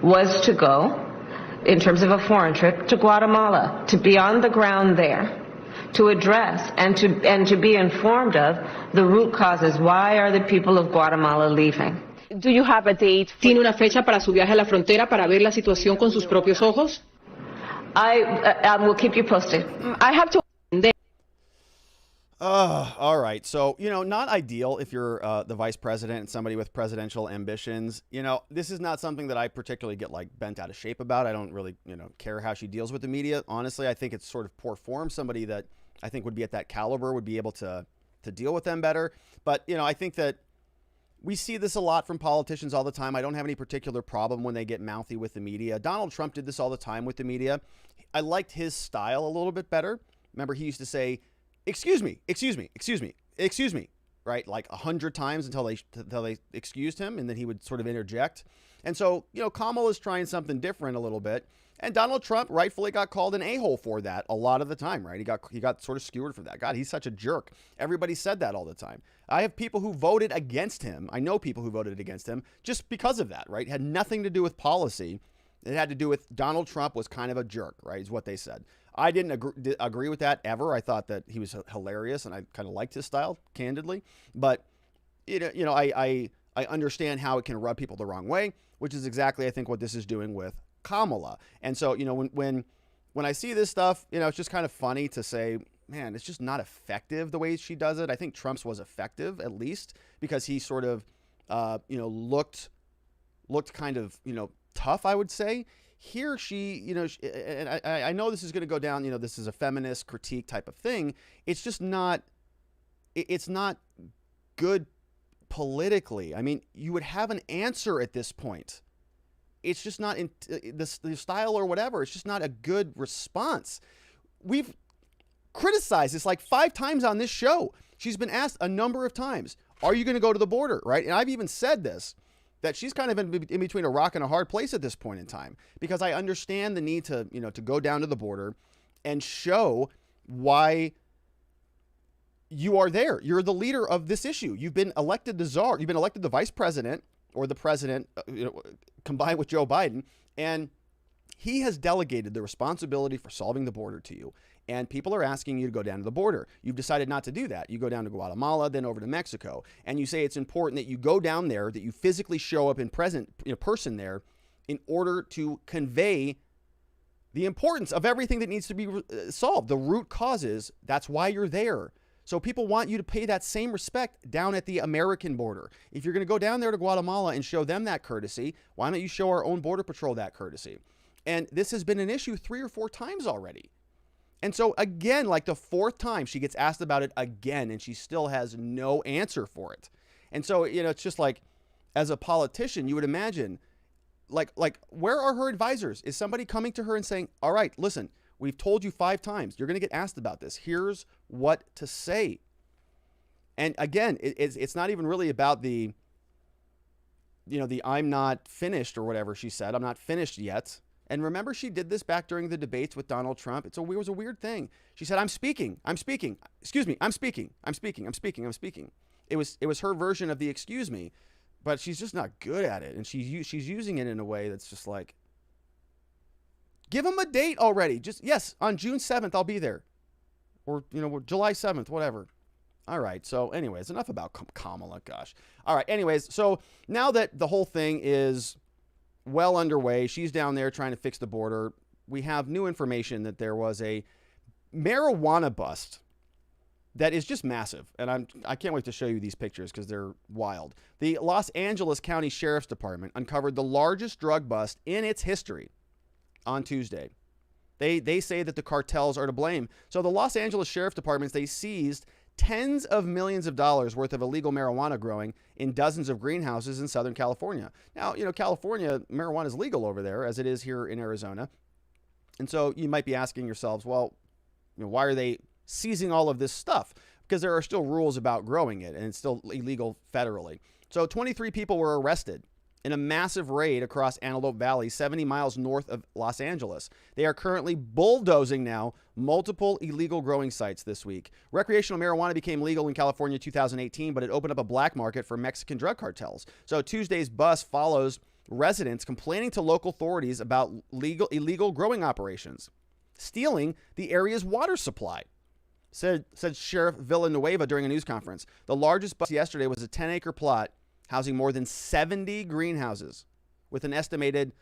was to go, in terms of a foreign trip, to Guatemala, to be on the ground there, to address and to be informed of the root causes. Why are the people of Guatemala leaving? Do you have a date? ¿Tiene una fecha para su viaje a la frontera para ver la situación con sus propios ojos? I will keep you posted. I have to. All right. So, not ideal if you're the vice president and somebody with presidential ambitions. This is not something that I particularly get like bent out of shape about. I don't really, care how she deals with the media. Honestly, I think it's sort of poor form. Somebody that I think would be at that caliber would be able to deal with them better. But, I think that we see this a lot from politicians all the time. I don't have any particular problem when they get mouthy with the media. Donald Trump did this all the time with the media. I liked his style a little bit better. Remember, he used to say, excuse me, right? Like 100 times until they excused him, and then he would sort of interject. And so, Kamala's trying something different a little bit. And Donald Trump rightfully got called an a-hole for that a lot of the time, right? He got sort of skewered for that. God, he's such a jerk. Everybody said that all the time. I have people who voted against him. I know people who voted against him just because of that, right? It had nothing to do with policy. It had to do with Donald Trump was kind of a jerk, right? Is what they said. I didn't agree with that ever. I thought that he was hilarious, and I kind of liked his style, candidly. But I understand how it can rub people the wrong way, which is exactly, I think, what this is doing with Kamala. And so, when I see this stuff, it's just kind of funny to say, man, it's just not effective the way she does it. I think Trump's was effective, at least, because he sort of, looked kind of, tough, I would say. Here she, and I know this is going to go down, this is a feminist critique type of thing. It's just not, it's not good politically. I mean, you would have an answer at this point. It's just not in the style or whatever. It's just not a good response. We've criticized this like 5 times on this show. She's been asked a number of times, are you going to go to the border, right? And I've even said this, that she's kind of in between a rock and a hard place at this point in time, because I understand the need to, to go down to the border and show why you are there. You're the leader of this issue. You've been elected the czar. You've been elected the vice president or the president, combined with Joe Biden. And he has delegated the responsibility for solving the border to you. And people are asking you to go down to the border. You've decided not to do that. You go down to Guatemala, then over to Mexico. And you say it's important that you go down there, that you physically show up in person there in order to convey the importance of everything that needs to be solved. The root causes, that's why you're there. So people want you to pay that same respect down at the American border. If you're going to go down there to Guatemala and show them that courtesy, why don't you show our own Border Patrol that courtesy? And this has been an issue 3 or 4 times already. And so again, like the 4th time she gets asked about it again, and she still has no answer for it. And so, it's just like, as a politician, you would imagine, like where are her advisors? Is somebody coming to her and saying, all right, listen, we've told you 5 times, you're going to get asked about this. Here's what to say. And again, it's not even really about the I'm not finished or whatever she said. I'm not finished yet. And remember, she did this back during the debates with Donald Trump. It was a weird thing. She said, I'm speaking. Excuse me. I'm speaking. It was her version of the excuse me, but she's just not good at it. And she's using it in a way that's just like, give them a date already. Just, yes, on June 7th, I'll be there. Or, July 7th, whatever. All right. So anyways, enough about Kamala. Gosh. All right. Anyways, so now that the whole thing is well underway, she's down there trying to fix the border. We have new information that there was a marijuana bust that is just massive. And I can't wait to show you these pictures because they're wild. The Los Angeles County Sheriff's Department uncovered the largest drug bust in its history on Tuesday. They say that the cartels are to blame. So the Los Angeles Sheriff's Department, they seized tens of millions of dollars worth of illegal marijuana growing in dozens of greenhouses in Southern California. Now, California, marijuana is legal over there as it is here in Arizona. And so you might be asking yourselves, well, why are they seizing all of this stuff? Because there are still rules about growing it, and it's still illegal federally. So 23 people were arrested in a massive raid across Antelope Valley, 70 miles north of Los Angeles. They are currently bulldozing now multiple illegal growing sites this week. Recreational marijuana became legal in California in 2018, but it opened up a black market for Mexican drug cartels. So Tuesday's bust follows residents complaining to local authorities about illegal growing operations, stealing the area's water supply. Said Sheriff Villanueva during a news conference. The largest bust yesterday was a 10-acre plot housing more than 70 greenhouses with an estimated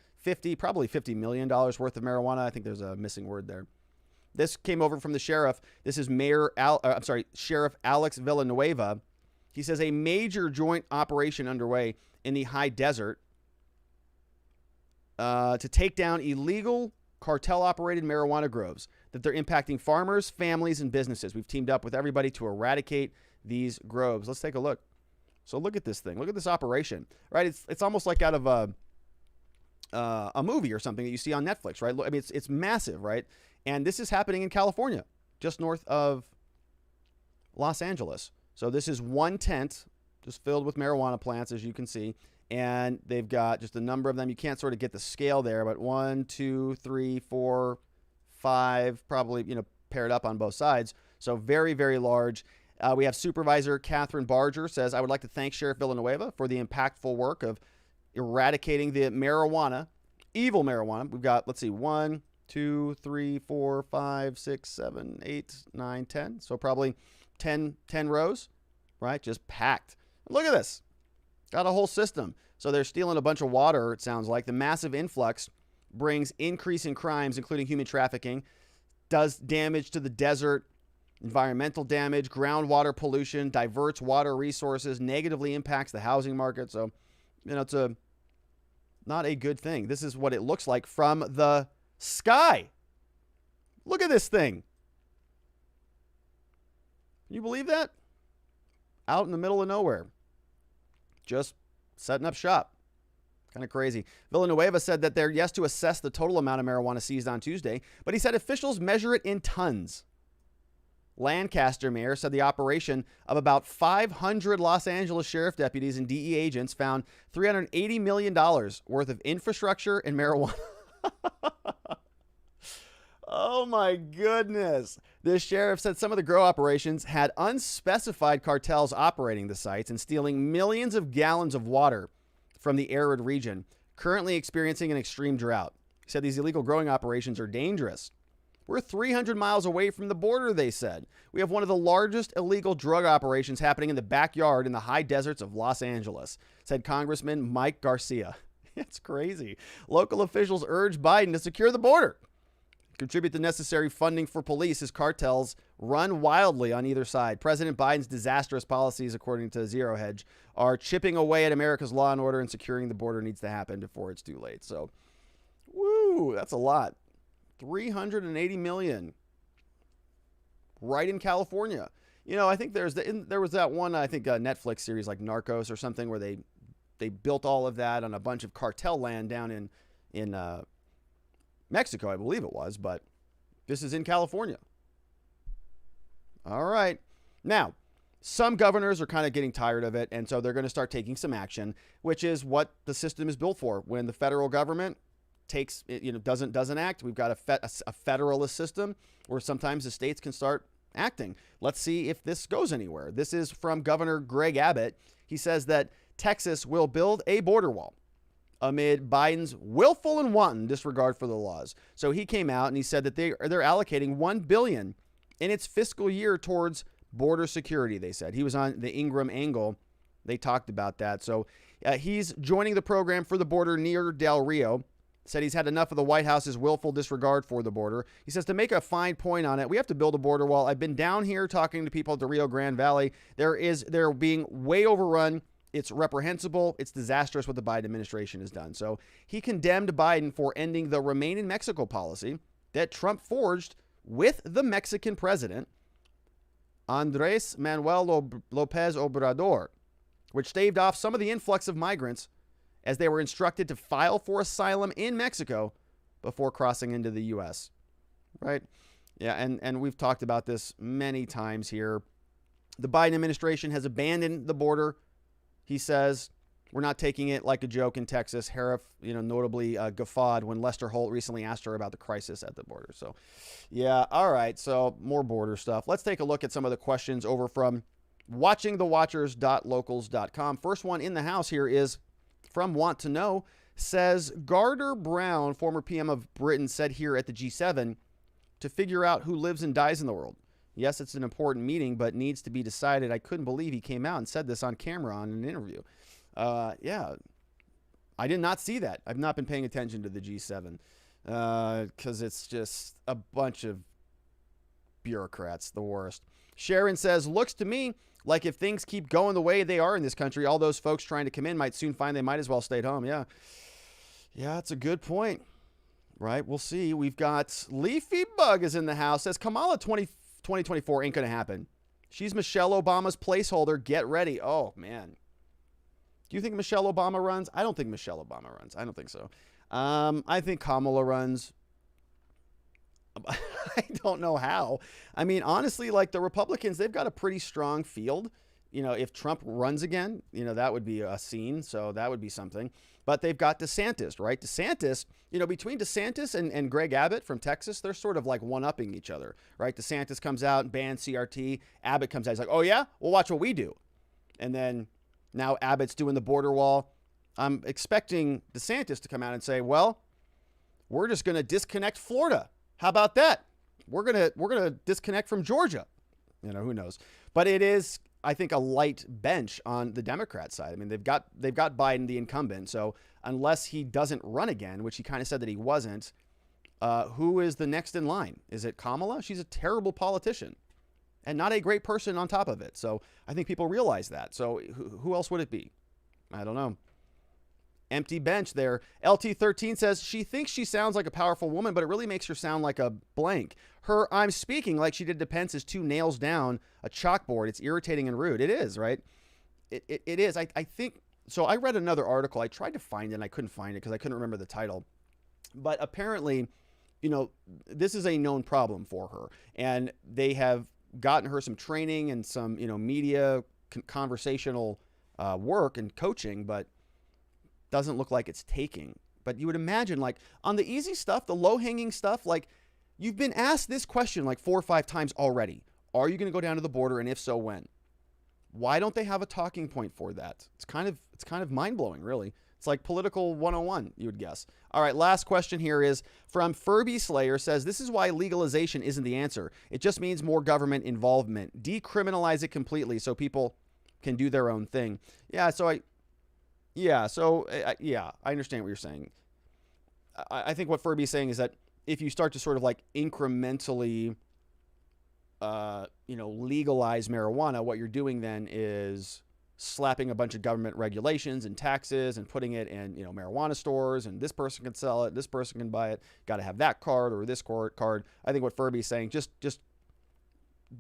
probably $50 million worth of marijuana. I think there's a missing word there. This came over from the sheriff. This is Sheriff Alex Villanueva. He says a major joint operation underway in the high desert to take down illegal cartel-operated marijuana groves, that they're impacting farmers, families, and businesses. We've teamed up with everybody to eradicate these groves. Let's take a look. So look at this thing. Look at this operation, right? It's almost like out of a movie or something that you see on Netflix, right? I mean, it's massive, right? And this is happening in California, just north of Los Angeles. So this is one tent just filled with marijuana plants, as you can see. And they've got just a number of them. You can't sort of get the scale there, but 1, 2, 3, 4, 5, probably, paired up on both sides. So very, very large. We have Supervisor Catherine Barger says, I would like to thank Sheriff Villanueva for the impactful work of eradicating the marijuana, evil marijuana. We've got, 1, 2, 3, 4, 5, 6, 7, 8, 9, 10. So probably 10 rows, right? Just packed. Look at this. Got a whole system. So they're stealing a bunch of water, it sounds like. The massive influx brings increase in crimes, including human trafficking, does damage to the desert, environmental damage, groundwater pollution, diverts water resources, negatively impacts the housing market. So, it's not a good thing. This is what it looks like from the sky. Look at this thing. Can you believe that? Out in the middle of nowhere. Just setting up shop. Kind of crazy. Villanueva said that they're yes to assess the total amount of marijuana seized on Tuesday, but he said officials measure it in tons. Lancaster mayor said the operation of about 500 Los Angeles sheriff deputies and DE agents found $380 million worth of infrastructure and marijuana. Oh my goodness. The sheriff said some of the grow operations had unspecified cartels operating the sites and stealing millions of gallons of water from the arid region, currently experiencing an extreme drought. He said these illegal growing operations are dangerous. We're 300 miles away from the border, they said. We have one of the largest illegal drug operations happening in the backyard in the high deserts of Los Angeles, said Congressman Mike Garcia. It's crazy. Local officials urged Biden to secure the border. contribute the necessary funding for police as cartels run wildly on either side. President Biden's disastrous policies, according to Zero Hedge, are chipping away at America's law and order, and securing the border needs to happen before it's too late. So, woo, that's a lot. 380 million right in California. You know, I think there was that one, I think, Netflix series like Narcos or something where they built all of that on a bunch of cartel land down in Mexico, I believe it was, but this is in California. All right. Now, some governors are kind of getting tired of it, and so they're going to start taking some action, which is what the system is built for. When the federal government doesn't act, we've got a federalist system where sometimes the states can start acting. Let's see if this goes anywhere. This is from Governor Greg Abbott. He says that Texas will build a border wall amid Biden's willful and wanton disregard for the laws. So he came out and he said that they're allocating $1 billion in its fiscal year towards border security, they said. He was on the Ingram Angle. They talked about that. So he's joining the program for the border near Del Rio. Said he's had enough of the White House's willful disregard for the border. He says, to make a fine point on it, we have to build a border wall. I've been down here talking to people at the Rio Grande Valley. They're being way overrun. It's reprehensible. It's disastrous what the Biden administration has done. So he condemned Biden for ending the Remain in Mexico policy that Trump forged with the Mexican president, Andrés Manuel López Obrador, which staved off some of the influx of migrants as they were instructed to file for asylum in Mexico before crossing into the U.S. Right? Yeah, and we've talked about this many times here. The Biden administration has abandoned the border. He says, we're not taking it like a joke in Texas. Harif, notably guffawed when Lester Holt recently asked her about the crisis at the border. So, yeah, all right. So, more border stuff. Let's take a look at some of the questions over from watchingthewatchers.locals.com. First one in the house here is from Want to Know. Says, Gardner Brown, former PM of Britain, said here at the G7 to figure out who lives and dies in the world. Yes, it's an important meeting, but needs to be decided. I couldn't believe he came out and said this on camera on an interview. Yeah, I did not see that. I've not been paying attention to the G7 because it's just a bunch of bureaucrats, the worst. Sharon says, looks to me like if things keep going the way they are in this country, all those folks trying to come in might soon find they might as well stay at home. Yeah, that's a good point. Right, we'll see. We've got Leafy Bug is in the house. Says Kamala 2024 ain't going to happen. She's Michelle Obama's placeholder. Get ready. Oh, man. Do you think Michelle Obama runs? I don't think Michelle Obama runs. I don't think so. I think Kamala runs. I don't know how. I mean, honestly, like the Republicans, they've got a pretty strong field. If Trump runs again, that would be a scene. So that would be something. But they've got DeSantis, right? DeSantis, between DeSantis and Greg Abbott from Texas, they're sort of like one-upping each other, right? DeSantis comes out and bans CRT. Abbott comes out. He's like, oh, yeah? Well, watch what we do. And then now Abbott's doing the border wall. I'm expecting DeSantis to come out and say, well, we're just going to disconnect Florida. How about that? We're going to disconnect from Georgia. Who knows? But it is, I think, a light bench on the Democrat side. I mean, they've got Biden, the incumbent. So unless he doesn't run again, which he kind of said that he wasn't, who is the next in line? Is it Kamala? She's a terrible politician and not a great person on top of it. So I think people realize that. So who else would it be? I don't know. Empty bench there. LT13 says she thinks she sounds like a powerful woman, but it really makes her sound like a blank. Her I'm speaking like she did to Pence is two nails down a chalkboard. It's irritating and rude. It is, right? It is. I think so. I read another article. I tried to find it and I couldn't find it because I couldn't remember the title. But apparently, this is a known problem for her. And they have gotten her some training and some, media conversational work and coaching, but doesn't look like it's taking. But you would imagine, like, on the easy stuff, the low-hanging stuff, like, you've been asked this question like 4 or 5 times already. Are you going to go down to the border, and if so, when? Why don't they have a talking point for that? It's kind of mind-blowing, really. It's like political 101, you would guess. All right, last question here is from Furby Slayer. Says, this is why legalization isn't the answer. It just means more government involvement. Decriminalize it completely so people can do their own thing. I understand what you're saying. I think what Furby's saying is that if you start to sort of like incrementally, legalize marijuana, what you're doing then is slapping a bunch of government regulations and taxes and putting it in, marijuana stores, and this person can sell it, this person can buy it, got to have that card or this card. I think what Furby's saying, just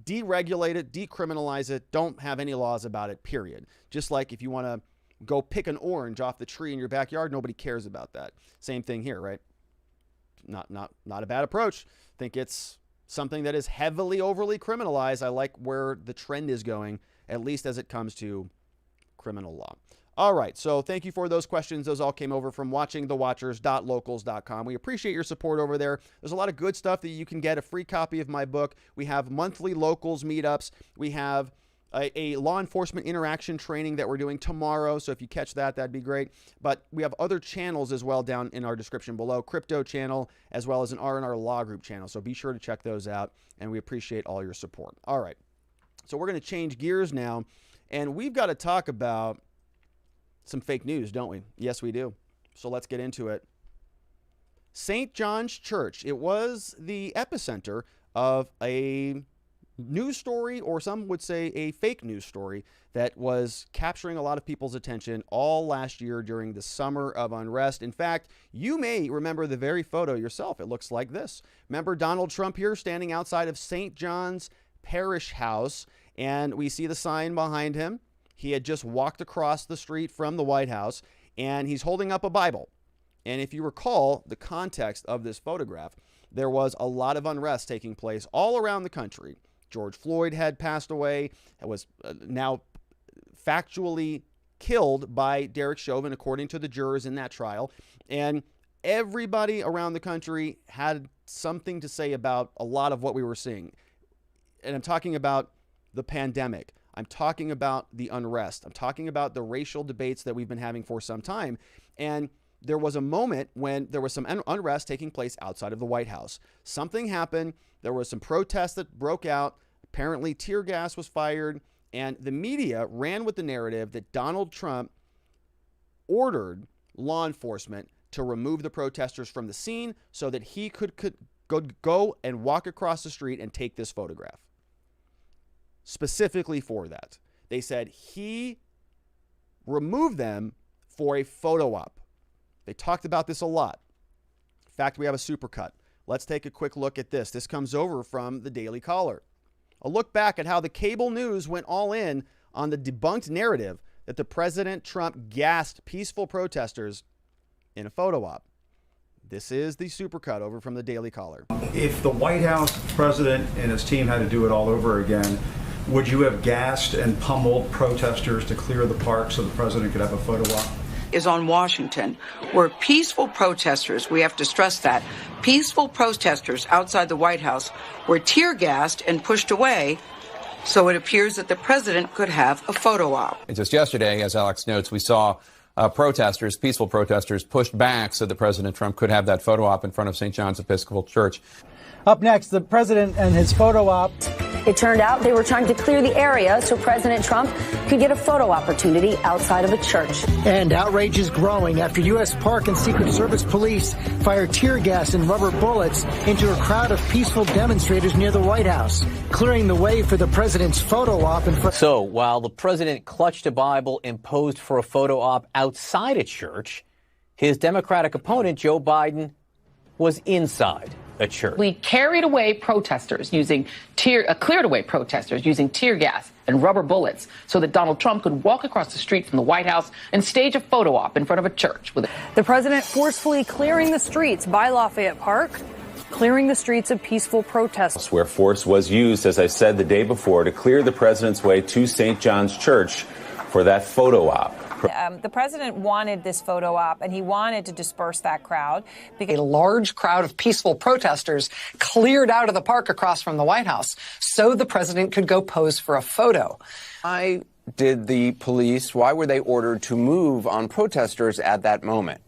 deregulate it, decriminalize it, don't have any laws about it, period. Just like if you want to go pick an orange off the tree in your backyard, nobody cares about that. Same thing here, right? Not a bad approach. I think it's something that is heavily overly criminalized. I like where the trend is going, at least as it comes to criminal law. All right, so thank you for those questions. Those all came over from watchingthewatchers.locals.com. We appreciate your support over there. There's a lot of good stuff that you can get, a free copy of my book. We have monthly locals meetups. We have a law enforcement interaction training that we're doing tomorrow. So if you catch that, that'd be great. But we have other channels as well down in our description below, crypto channel, as well as an R&R law group channel. So be sure to check those out, and we appreciate all your support. All right, so we're going to change gears now, and we've got to talk about some fake news, don't we? Yes, we do. So let's get into it. St. John's Church. It was the epicenter of a news story, or some would say a fake news story, that was capturing a lot of people's attention all last year during the summer of unrest. In fact, you may remember the very photo yourself. It looks like this. Remember Donald Trump here standing outside of St. John's Parish House, and we see the sign behind him. He had just walked across the street from the White House, and he's holding up a Bible. And if you recall the context of this photograph, there was a lot of unrest taking place all around the country. George Floyd had passed away, was now factually killed by Derek Chauvin, according to the jurors in that trial. And everybody around the country had something to say about a lot of what we were seeing. And I'm talking about the pandemic. I'm talking about the unrest. I'm talking about the racial debates that we've been having for some time. And there was a moment when there was some unrest taking place outside of the White House. Something happened. There was some protests that broke out. Apparently, tear gas was fired. And the media ran with the narrative that Donald Trump ordered law enforcement to remove the protesters from the scene so that he could go and walk across the street and take this photograph. Specifically for that. They said he removed them for a photo op. They talked about this a lot. In fact, we have a supercut. Let's take a quick look at this. This comes over from the Daily Caller. A look back at how the cable news went all in on the debunked narrative that the President Trump gassed peaceful protesters in a photo op. This is the supercut over from the Daily Caller. If the White House president and his team had to do it all over again, would you have gassed and pummeled protesters to clear the park so the president could have a photo op? Is on Washington, where peaceful protesters, we have to stress that, peaceful protesters outside the White House were tear gassed and pushed away, so it appears that the president could have a photo op. Just yesterday, as Alex notes, we saw protesters, peaceful protesters, pushed back so that President Trump could have that photo op in front of St. John's Episcopal Church. Up next, the president and his photo op. It turned out they were trying to clear the area so President Trump could get a photo opportunity outside of a church. And outrage is growing after U.S. Park and Secret Service police fired tear gas and rubber bullets into a crowd of peaceful demonstrators near the White House, clearing the way for the president's photo op in front. So while the president clutched a Bible and posed for a photo op outside a church, his Democratic opponent, Joe Biden, was inside a church. We cleared away protesters using tear gas and rubber bullets so that Donald Trump could walk across the street from the White House and stage a photo op in front of a church. The president forcefully clearing the streets by Lafayette Park, clearing the streets of peaceful protesters. Where force was used, as I said the day before, to clear the president's way to St. John's Church for that photo op. The president wanted this photo op, and he wanted to disperse that crowd. A large crowd of peaceful protesters cleared out of the park across from the White House so the president could go pose for a photo. Why did the police, why were they ordered to move on protesters at that moment?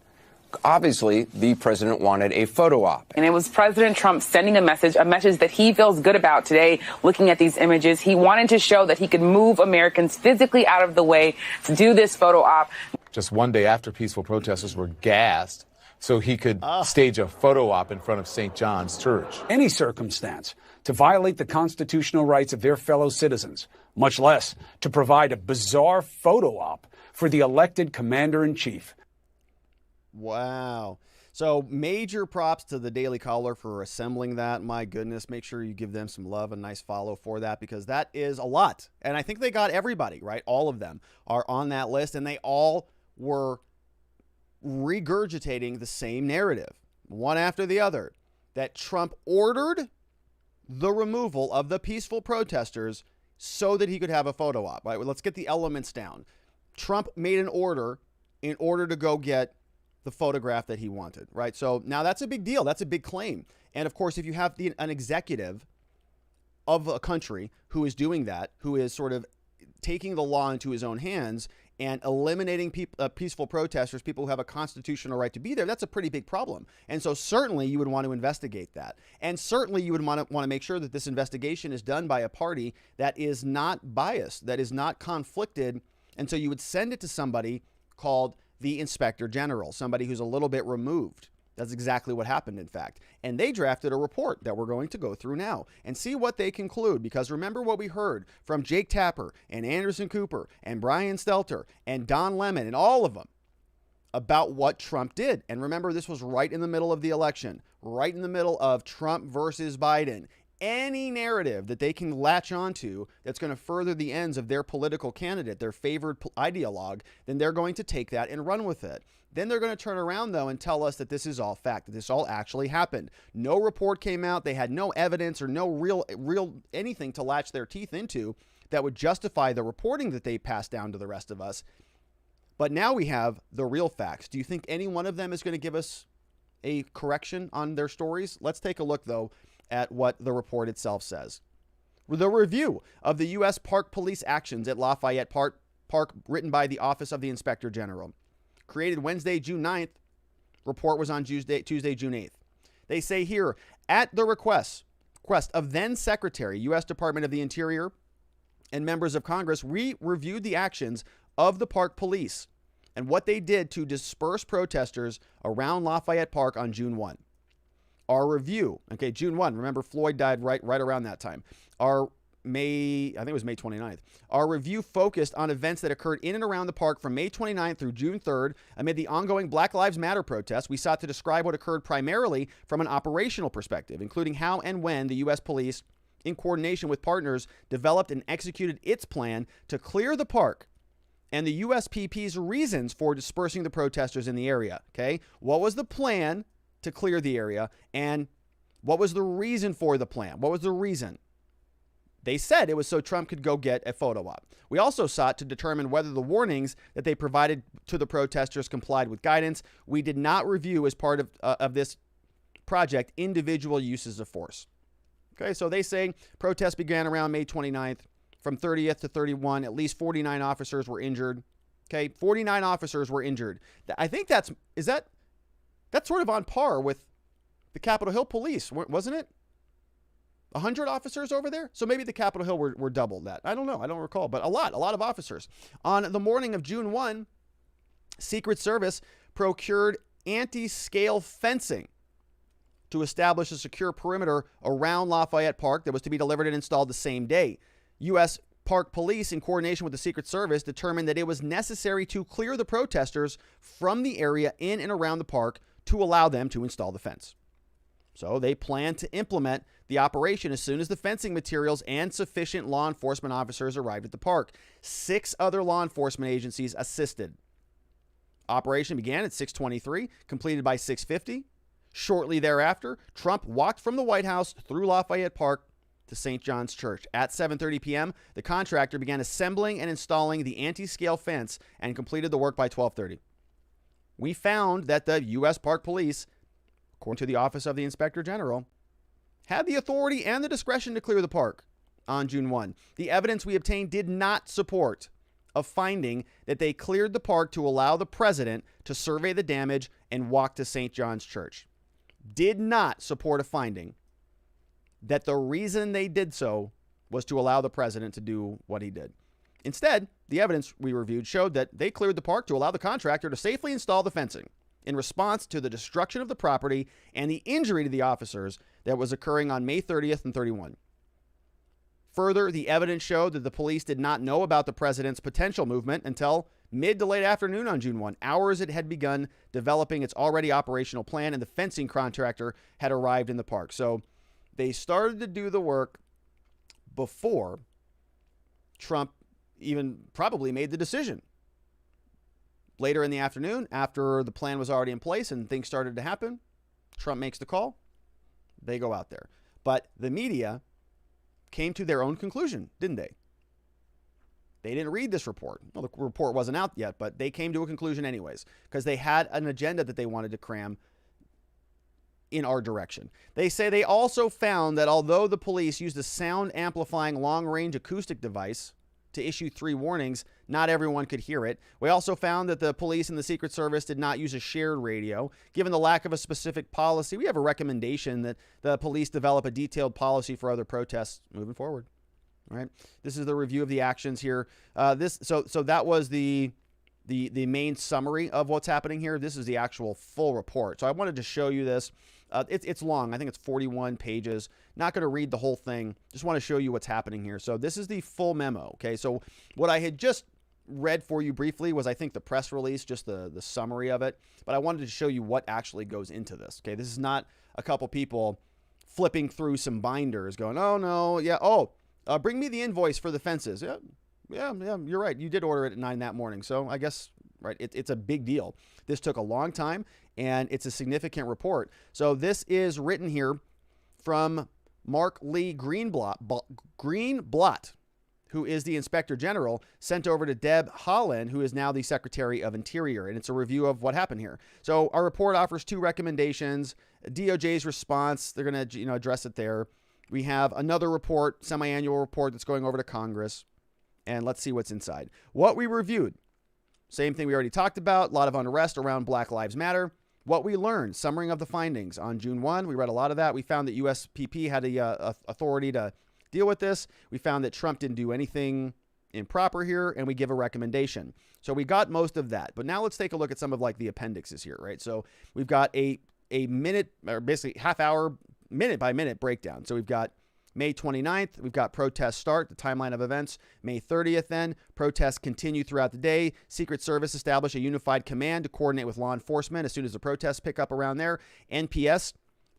Obviously, the president wanted a photo op. And it was President Trump sending a message that he feels good about today, looking at these images. He wanted to show that he could move Americans physically out of the way to do this photo op. Just one day after peaceful protesters were gassed, so he could stage a photo op in front of St. John's Church. Any circumstance to violate the constitutional rights of their fellow citizens, much less to provide a bizarre photo op for the elected commander-in-chief. Wow. So major props to the Daily Caller for assembling that. My goodness, make sure you give them some love, a nice follow for that, because that is a lot. And I think they got everybody, right? All of them are on that list, and they all were regurgitating the same narrative, one after the other, that Trump ordered the removal of the peaceful protesters so that he could have a photo op, right? Well, let's get the elements down. Trump made an order in order to go get the photograph that he wanted, right? So now that's a big deal. That's a big claim. And of course, if you have an executive of a country who is doing that, who is sort of taking the law into his own hands and eliminating peaceful protesters, people who have a constitutional right to be there, that's a pretty big problem. And so certainly you would want to investigate that. And certainly you would want to make sure that this investigation is done by a party that is not biased, that is not conflicted. And so you would send it to somebody called the Inspector General, somebody who's a little bit removed. That's exactly what happened, in fact. And they drafted a report that we're going to go through now and see what they conclude. Because remember what we heard from Jake Tapper and Anderson Cooper and Brian Stelter and Don Lemon and all of them about what Trump did. And remember, this was right in the middle of the election, right in the middle of Trump versus Biden. Any narrative that they can latch onto that's going to further the ends of their political candidate, their favored ideologue, then they're going to take that and run with it. Then they're going to turn around, though, and tell us that this is all fact, that this all actually happened. No report came out. They had no evidence or no real anything to latch their teeth into that would justify the reporting that they passed down to the rest of us. But now we have the real facts. Do you think any one of them is going to give us a correction on their stories? Let's take a look, though, at what the report itself says. The review of the U.S. Park Police actions at Lafayette Park, written by the Office of the Inspector General. Created Wednesday, June 9th. Report was on Tuesday, June 8th. They say here, at the request of then Secretary, U.S. Department of the Interior, and members of Congress, we reviewed the actions of the Park Police and what they did to disperse protesters around Lafayette Park on June 1. Our review, okay, June 1, remember Floyd died right around that time. I think it was May 29th. Our review focused on events that occurred in and around the park from May 29th through June 3rd. Amid the ongoing Black Lives Matter protests, we sought to describe what occurred primarily from an operational perspective, including how and when the U.S. police, in coordination with partners, developed and executed its plan to clear the park and the USPP's reasons for dispersing the protesters in the area, okay? What was the plan to clear the area, and what was the reason for the plan? What was the reason? They said it was so Trump could go get a photo op. We also sought to determine whether the warnings that they provided to the protesters complied with guidance. We did not review, as part of this project, individual uses of force. Okay, so they say protests began around May 29th. From 30th to 31, at least 49 officers were injured. Okay, 49 officers were injured. I think that's sort of on par with the Capitol Hill police, wasn't it? 100 officers over there? So maybe the Capitol Hill were double that. I don't know. I don't recall, but a lot of officers. On the morning of June 1, Secret Service procured anti-scale fencing to establish a secure perimeter around Lafayette Park that was to be delivered and installed the same day. U.S. Park Police, in coordination with the Secret Service, determined that it was necessary to clear the protesters from the area in and around the park to allow them to install the fence. So they planned to implement the operation as soon as the fencing materials and sufficient law enforcement officers arrived at the park. 6 other law enforcement agencies assisted. Operation began at 6:23, completed by 6:50. Shortly thereafter, Trump walked from the White House through Lafayette Park to St. John's Church. At 7:30 p.m., the contractor began assembling and installing the anti-scale fence and completed the work by 12:30. We found that the U.S. Park Police, according to the Office of the Inspector General, had the authority and the discretion to clear the park on June 1. The evidence we obtained did not support a finding that they cleared the park to allow the president to survey the damage and walk to St. John's Church. Did not support a finding that the reason they did so was to allow the president to do what he did. Instead, the evidence we reviewed showed that they cleared the park to allow the contractor to safely install the fencing in response to the destruction of the property and the injury to the officers that was occurring on May 30th and 31. Further, the evidence showed that the police did not know about the president's potential movement until mid to late afternoon on June 1, hours it had begun developing its already operational plan, and the fencing contractor had arrived in the park. So they started to do the work before Trump even probably made the decision. Later in the afternoon, after the plan was already in place and things started to happen, Trump makes the call. They go out there. But the media came to their own conclusion, didn't they? They didn't read this report. Well, the report wasn't out yet, but they came to a conclusion anyways, because they had an agenda that they wanted to cram in our direction. They say they also found that although the police used a sound amplifying long-range acoustic device to issue 3 warnings, not everyone could hear it. We also found that the police and the Secret Service did not use a shared radio. Given the lack of a specific policy, we have a recommendation that the police develop a detailed policy for other protests moving forward. All right. This is the review of the actions here. So that was the main summary of what's happening here. This is the actual full report. So I wanted to show you this. It's long. I think it's 41 pages. Not going to read the whole thing. Just want to show you what's happening here. So this is the full memo. Okay. So what I had just read for you briefly was, I think, the press release, just the summary of it. But I wanted to show you what actually goes into this. Okay. This is not a couple people flipping through some binders going, oh no. Yeah. Oh, bring me the invoice for the fences. Yeah, you're right. You did order it at 9 that morning. So I guess, right, it's a big deal. This took a long time, and it's a significant report. So this is written here from Mark Lee Greenblatt, who is the Inspector General, sent over to Deb Haaland, who is now the Secretary of Interior. And it's a review of what happened here. So our report offers 2 recommendations. DOJ's response, they're going to address it there. We have another report, semi-annual report that's going over to Congress. And let's see what's inside. What we reviewed, same thing we already talked about, a lot of unrest around Black Lives Matter. What we learned, summary of the findings. On June 1, we read a lot of that. We found that USPP had the authority to deal with this. We found that Trump didn't do anything improper here, and we give a recommendation. So we got most of that. But now let's take a look at some of like the appendixes here, right? So we've got a minute, or basically half hour, minute by minute breakdown. So we've got May 29th, we've got protests start, the timeline of events. May 30th then, protests continue throughout the day. Secret Service established a unified command to coordinate with law enforcement as soon as the protests pick up around there. NPS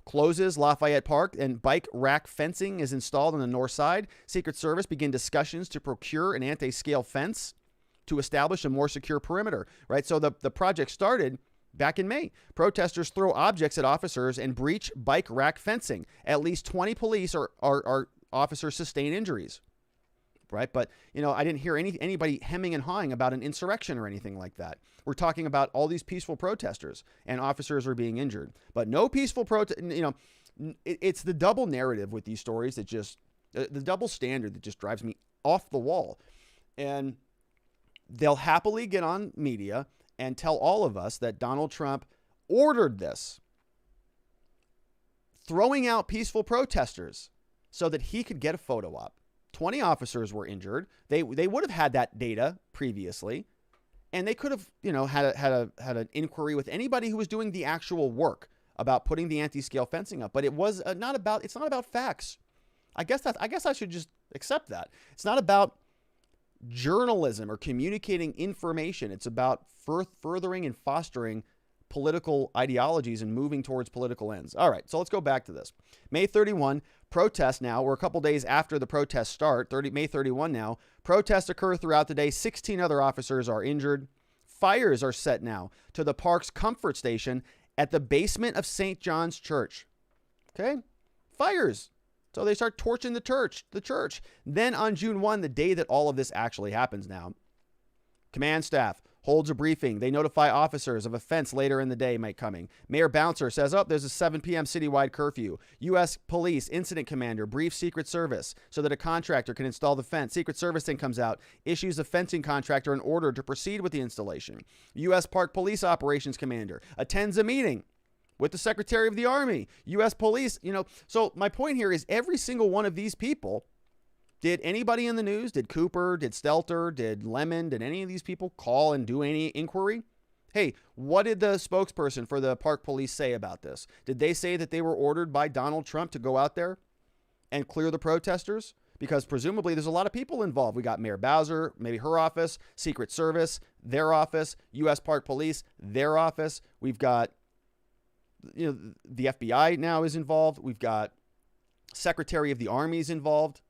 closes Lafayette Park and bike rack fencing is installed on the north side. Secret Service begin discussions to procure an anti-scale fence to establish a more secure perimeter, right? So the project started back in May. Protesters throw objects at officers and breach bike rack fencing. At least 20 police or officers sustain injuries, right? But, I didn't hear anybody hemming and hawing about an insurrection or anything like that. We're talking about all these peaceful protesters, and officers are being injured. But no peaceful protest, it's the double narrative with these stories that just, the double standard that just drives me off the wall. And they'll happily get on media and tell all of us that Donald Trump ordered this, throwing out peaceful protesters so that he could get a photo op. 20 officers were injured. They would have had that data previously, and they could have, had an inquiry with anybody who was doing the actual work about putting the anti-scale fencing up. But it's not about facts. I guess I should just accept that. It's not about journalism or communicating information. It's about furthering and fostering political ideologies and moving towards political ends. All right, so let's go back to this. May 31, protests now. We're a couple days after the protests start. May 31 now. Protests occur throughout the day. 16 other officers are injured. Fires are set now to the park's comfort station at the basement of St. John's Church. Okay? Fires. So they start torching the church. Then on June 1, the day that all of this actually happens now, command staff holds a briefing. They notify officers of offense later in the day might coming. Mayor Bouncer says, there's a 7 p.m. citywide curfew. U.S. Police Incident Commander briefs Secret Service so that a contractor can install the fence. Secret Service then comes out, issues a fencing contractor an order to proceed with the installation. U.S. Park Police Operations Commander attends a meeting with the Secretary of the Army, U.S. Police, So my point here is every single one of these people, did anybody in the news, did Cooper, did Stelter, did Lemon, did any of these people call and do any inquiry? Hey, what did the spokesperson for the park police say about this? Did they say that they were ordered by Donald Trump to go out there and clear the protesters? Because presumably there's a lot of people involved. We got Mayor Bowser, maybe her office, Secret Service, their office, U.S. Park Police, their office. We've got, the FBI now is involved. We've got Secretary of the Army is involved.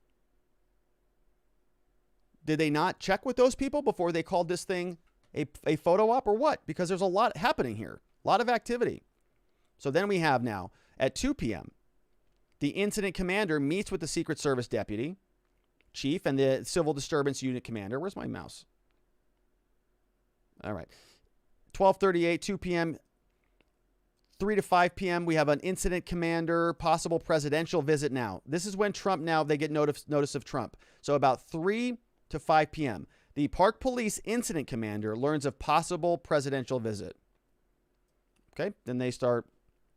Did they not check with those people before they called this thing a photo op or what? Because there's a lot happening here, a lot of activity. So then we have now at 2 p.m., the incident commander meets with the Secret Service deputy chief and the civil disturbance unit commander. Where's my mouse? All right. 12:38, 2 p.m., 3 to 5 p.m., we have an incident commander, possible presidential visit now. This is when Trump now, they get notice of Trump. So about 3 to 5 p.m., the park police incident commander learns of possible presidential visit. Okay, then they start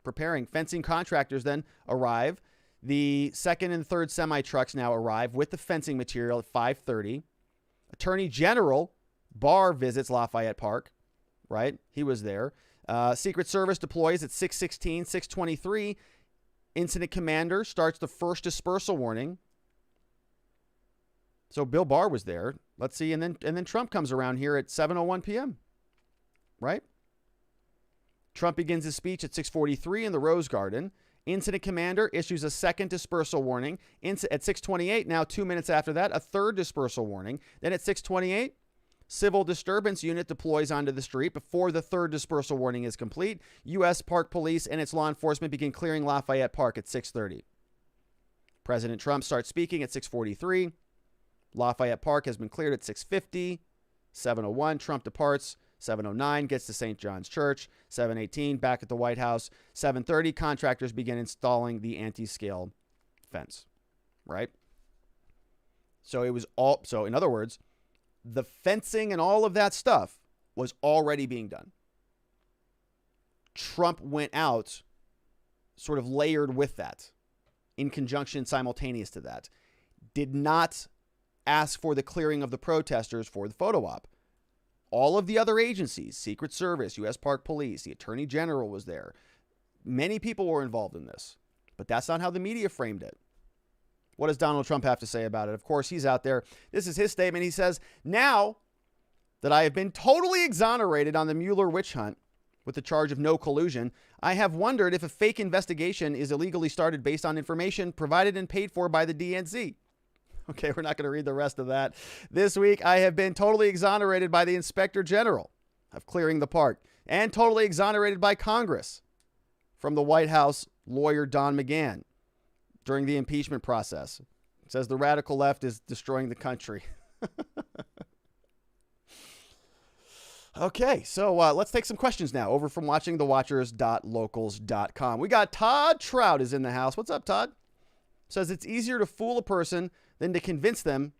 preparing. Fencing contractors then arrive. The second and third semi-trucks now arrive with the fencing material at 5:30. Attorney General Barr visits Lafayette Park, right? He was there. Secret Service deploys at 6:16, 6:23. Incident commander starts the first dispersal warning. So Bill Barr was there. Let's see. And then Trump comes around here at 7:01 p.m., right? Trump begins his speech at 6:43 in the Rose Garden. Incident commander issues a second dispersal warning. At 6:28, now 2 minutes after that, a third dispersal warning. Then at 6:28, civil disturbance unit deploys onto the street. Before the third dispersal warning is complete, U.S. Park Police and its law enforcement begin clearing Lafayette Park at 6:30. President Trump starts speaking at 6:43. Lafayette Park has been cleared at 6:50. 7:01, Trump departs. 7:09, gets to St. John's Church. 7:18, back at the White House. 7:30, contractors begin installing the anti-scale fence, right? So it was all, so in other words, the fencing and all of that stuff was already being done. Trump went out sort of layered with that, in conjunction, simultaneous to that. Did not ask for the clearing of the protesters for the photo op. All of the other agencies, Secret Service, U.S. Park Police, the Attorney General was there. Many people were involved in this, but that's not how the media framed it. What does Donald Trump have to say about it? Of course, he's out there. This is his statement. He says, now that I have been totally exonerated on the Mueller witch hunt with the charge of no collusion, I have wondered if a fake investigation is illegally started based on information provided and paid for by the DNC. Okay, we're not going to read the rest of that. This week, I have been totally exonerated by the Inspector General of clearing the park and totally exonerated by Congress from the White House lawyer Don McGahn during the impeachment process. It says the radical left is destroying the country. Okay, so let's take some questions now over from watchingthewatchers.locals.com. We got Todd Trout is in the house. What's up, Todd? Says it's easier to fool a person than to convince them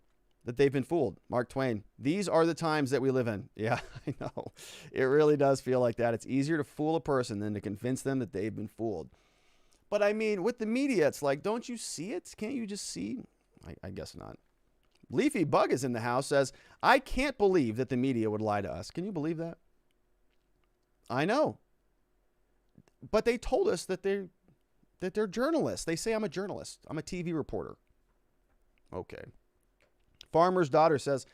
that they've been fooled. Mark Twain. These are the times that we live in. Yeah, I know. It really does feel like that. It's easier to fool a person than to convince them that they've been fooled. But I mean, with the media, it's like, don't you see it? Can't you just see? I guess not. Leafy Bug is in the house, says, I can't believe that the media would lie to us. Can you believe that? I know. But they told us that they're journalists. They say I'm a journalist. I'm a TV reporter. Okay. Farmer's Daughter says,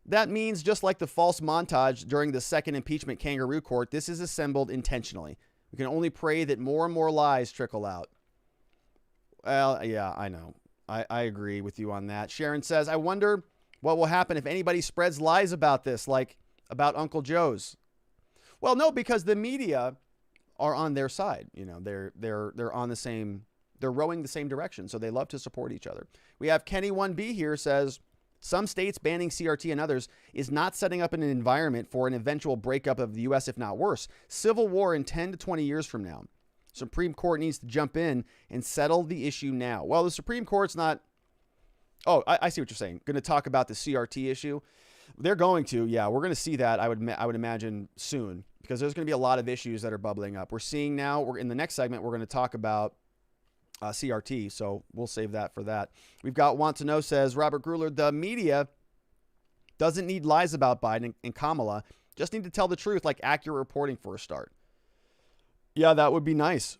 that means just like the false montage during the second impeachment kangaroo court, this is assembled intentionally. We can only pray that more and more lies trickle out. Well, yeah, I know. I agree with you on that. Sharon says, I wonder what will happen if anybody spreads lies about this, like about Uncle Joe's. Well, no, because the media are on their side. You know, they're on the same, they're rowing the same direction. So they love to support each other. We have Kenny 1B here says, some states banning CRT and others is not setting up an environment for an eventual breakup of the U.S., if not worse. Civil war in 10 to 20 years from now. Supreme Court needs to jump in and settle the issue now. Well, the Supreme Court's not... Oh, I see what you're saying. Going to talk about the CRT issue. They're going to, yeah. We're going to see that, I would imagine, soon. Because there's going to be a lot of issues that are bubbling up. We're seeing now, in the next segment, we're going to talk about CRT. So we'll save that for that. We've got Want to Know says, Robert Gruler, the media doesn't need lies about Biden and Kamala Just need to tell the truth, like accurate reporting for a start. Yeah, that would be nice.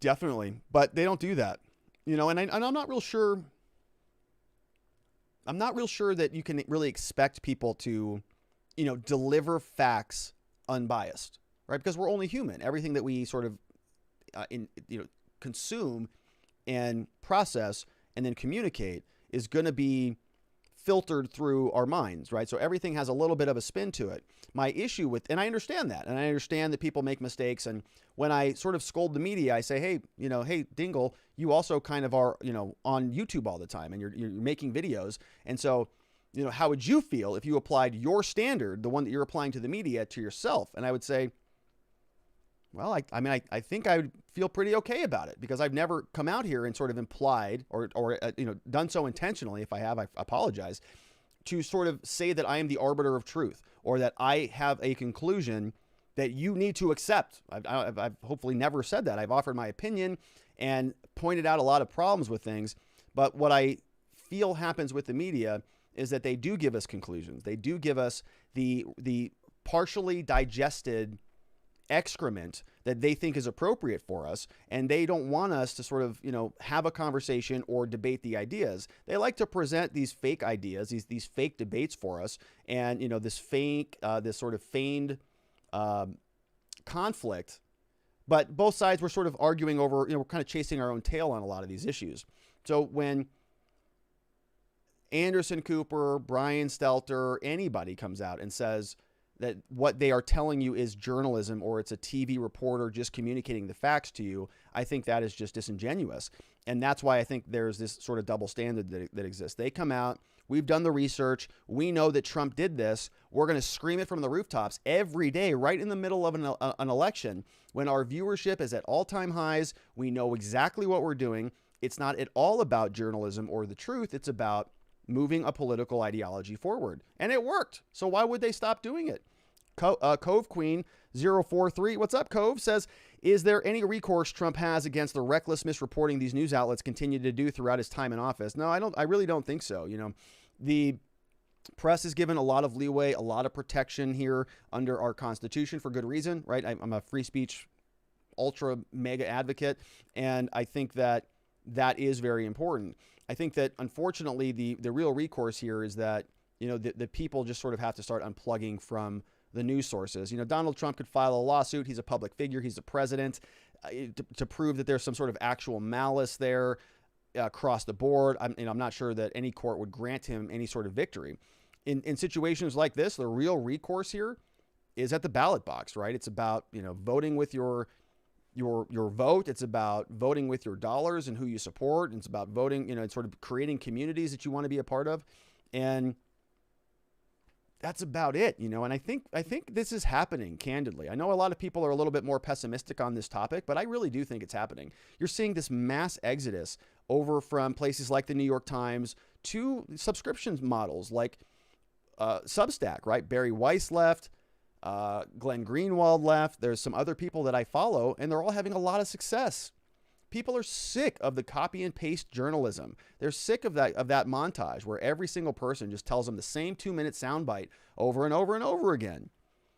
Definitely. But they don't do that. And I'm not real sure. I'm not real sure that you can really expect people to, deliver facts unbiased, right? Because we're only human. Everything that we sort of, consume and process and then communicate is going to be filtered through our minds, right? So everything has a little bit of a spin to it. My issue with, and I understand that, and I understand that people make mistakes. And when I sort of scold the media, I say, hey, hey, Dingle, you also kind of are, on YouTube all the time, and you're making videos. And so, how would you feel if you applied your standard, the one that you're applying to the media, to yourself? And I would say, well, I think I would feel pretty okay about it, because I've never come out here and sort of implied or done so intentionally. If I have, I apologize, to sort of say that I am the arbiter of truth, or that I have a conclusion that you need to accept. I've hopefully never said that. I've offered my opinion and pointed out a lot of problems with things. But what I feel happens with the media is that they do give us conclusions. They do give us the partially digested excrement that they think is appropriate for us, and they don't want us to sort of have a conversation or debate the ideas. They like to present these fake ideas, these fake debates for us, and this sort of feigned conflict. But both sides were sort of arguing over, we're kind of chasing our own tail on a lot of these issues. So when Anderson Cooper, Brian Stelter, anybody comes out and says that what they are telling you is journalism, or it's a TV reporter just communicating the facts to you, I think that is just disingenuous. And that's why I think there's this sort of double standard that exists. They come out, we've done the research, we know that Trump did this, we're going to scream it from the rooftops every day, right in the middle of an election, when our viewership is at all-time highs. We know exactly what we're doing. It's not at all about journalism or the truth. It's about moving a political ideology forward. And it worked. So why would they stop doing it? Cove Queen 043, what's up, Cove? Says, is there any recourse Trump has against the reckless misreporting these news outlets continue to do throughout his time in office? No, I really don't think so. The press is given a lot of leeway, a lot of protection here under our Constitution, for good reason, right? I'm a free speech ultra mega advocate, and I think that is very important. I think that, unfortunately, the real recourse here is that, the people just sort of have to start unplugging from the news sources. Donald Trump could file a lawsuit. He's a public figure. He's the president, to prove that there's some sort of actual malice there across the board. I'm not sure that any court would grant him any sort of victory. In situations like this, the real recourse here is at the ballot box, right? It's about, voting with your vote. It's about voting with your dollars and who you support. And it's about voting, it's sort of creating communities that you want to be a part of. And that's about it, and I think this is happening, candidly. I know a lot of people are a little bit more pessimistic on this topic, but I really do think it's happening. You're seeing this mass exodus over from places like the New York Times to subscription models like Substack, right? Barry Weiss left, Glenn Greenwald left. There's some other people that I follow, and they're all having a lot of success. People are sick of the copy and paste journalism. They're sick of that montage where every single person just tells them the same 2-minute soundbite over and over and over again.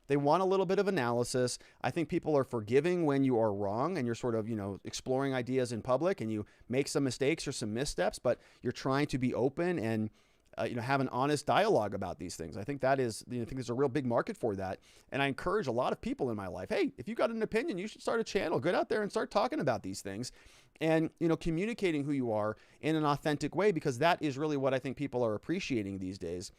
They want a little bit of analysis. I think people are forgiving when you are wrong and you're sort of, exploring ideas in public and you make some mistakes or some missteps, but you're trying to be open and have an honest dialogue about these things. I think I think there's a real big market for that. And I encourage a lot of people in my life, hey, if you've got an opinion, you should start a channel. Get out there and start talking about these things and, communicating who you are in an authentic way, because that is really what I think people are appreciating these days.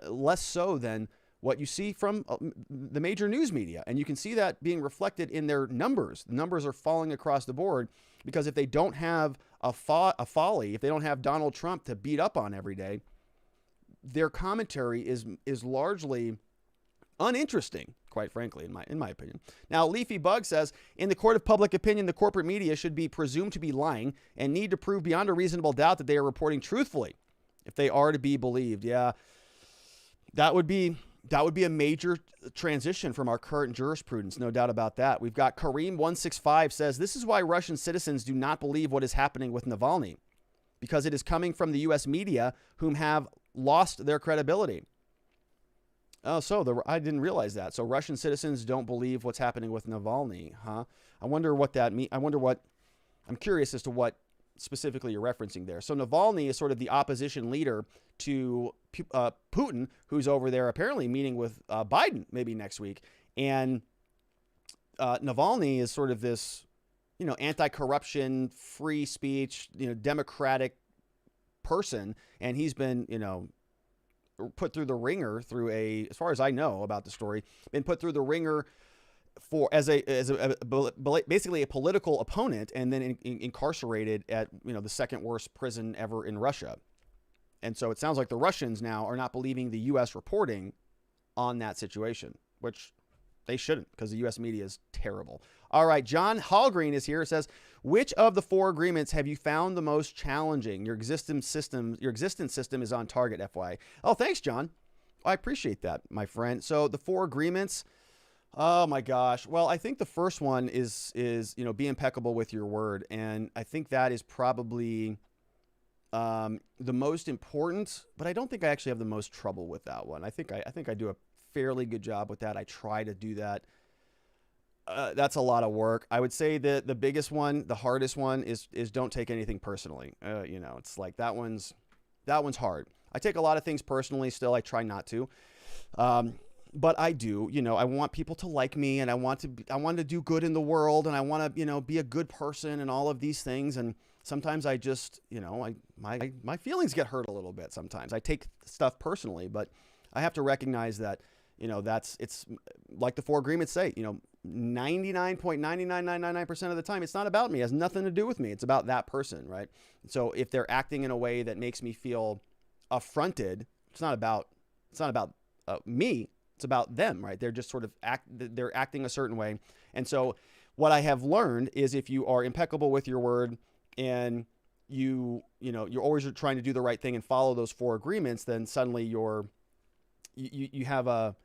Less so than what you see from the major news media. And you can see that being reflected in their numbers. The numbers are falling across the board because if they don't have a folly, if they don't have Donald Trump to beat up on every day, their commentary is largely uninteresting, quite frankly, in my opinion. Now, Leafy Bug says, in the court of public opinion, the corporate media should be presumed to be lying and need to prove beyond a reasonable doubt that they are reporting truthfully if they are to be believed. Yeah, that would be a major transition from our current jurisprudence, no doubt about that. We've got Kareem165 says, this is why Russian citizens do not believe what is happening with Navalny, because it is coming from the U.S. media, whom have lost their credibility. Oh, so I didn't realize that. So Russian citizens don't believe what's happening with Navalny, huh? I wonder what that means. I'm curious as to what specifically you're referencing there. So Navalny is sort of the opposition leader to Putin, who's over there apparently meeting with Biden maybe next week. And Navalny is sort of this, anti-corruption, free speech, democratic person. And he's been, put through the ringer as far as I know about the story, been put through the ringer as basically a political opponent, and then incarcerated at the second worst prison ever in Russia. And so it sounds like the Russians now are not believing the U.S. reporting on that situation, which they shouldn't, because the U.S. media is terrible. All right, John Hallgreen is here. It says, which of the 4 agreements have you found the most challenging? Your existence system is on target, FYI. Oh, thanks, John. I appreciate that, my friend. So the 4 agreements. Oh my gosh. Well, I think the first one is be impeccable with your word, and I think that is probably the most important. But I don't think I actually have the most trouble with that one. I think I do a fairly good job with that. I try to do that. That's a lot of work. I would say that the biggest one, the hardest one, is don't take anything personally. It's like that one's hard. I take a lot of things personally. Still, I try not to. But I do, I want people to like me, and I want to do good in the world, and I want to, be a good person and all of these things. And sometimes I just, my feelings get hurt a little bit. Sometimes I take stuff personally, but I have to recognize that, it's like the 4 agreements say, 99.99999% of the time, it's not about me. It has nothing to do with me. It's about that person. Right. So if they're acting in a way that makes me feel affronted, it's not about me. It's about them, right? They're just sort of they're acting a certain way. And so what I have learned is, if you are impeccable with your word, and you're always trying to do the right thing and follow those 4 agreements, then suddenly you have a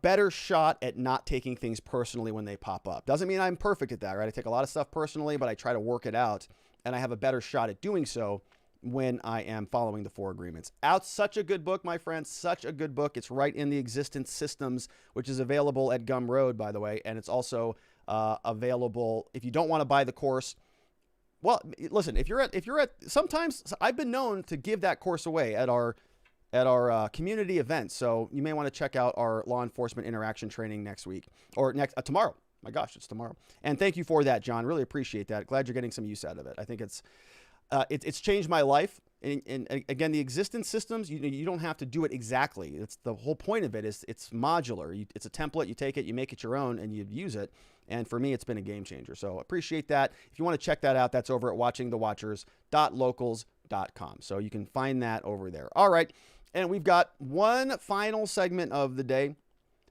better shot at not taking things personally when they pop up. Doesn't mean I'm perfect at that, right? I take a lot of stuff personally, but I try to work it out, and I have a better shot at doing so when I am following the 4 agreements. Such a good book, my friends, such a good book. It's right in the Existence Systems, which is available at Gumroad, by the way. And it's also available if you don't want to buy the course. Well, listen, if you're at, sometimes I've been known to give that course away at our community events. So you may want to check out our law enforcement interaction training next week, or tomorrow. My gosh, it's tomorrow. And thank you for that, John. Really appreciate that. Glad you're getting some use out of it. I think it's changed my life. And again, the Existence Systems, you don't have to do it exactly. It's the whole point of it is it's modular. It's a template. You take it, you make it your own, and you use it. And for me, it's been a game changer. So appreciate that. If you want to check that out, that's over at watchingthewatchers.locals.com. So you can find that over there. All right. And we've got one final segment of the day.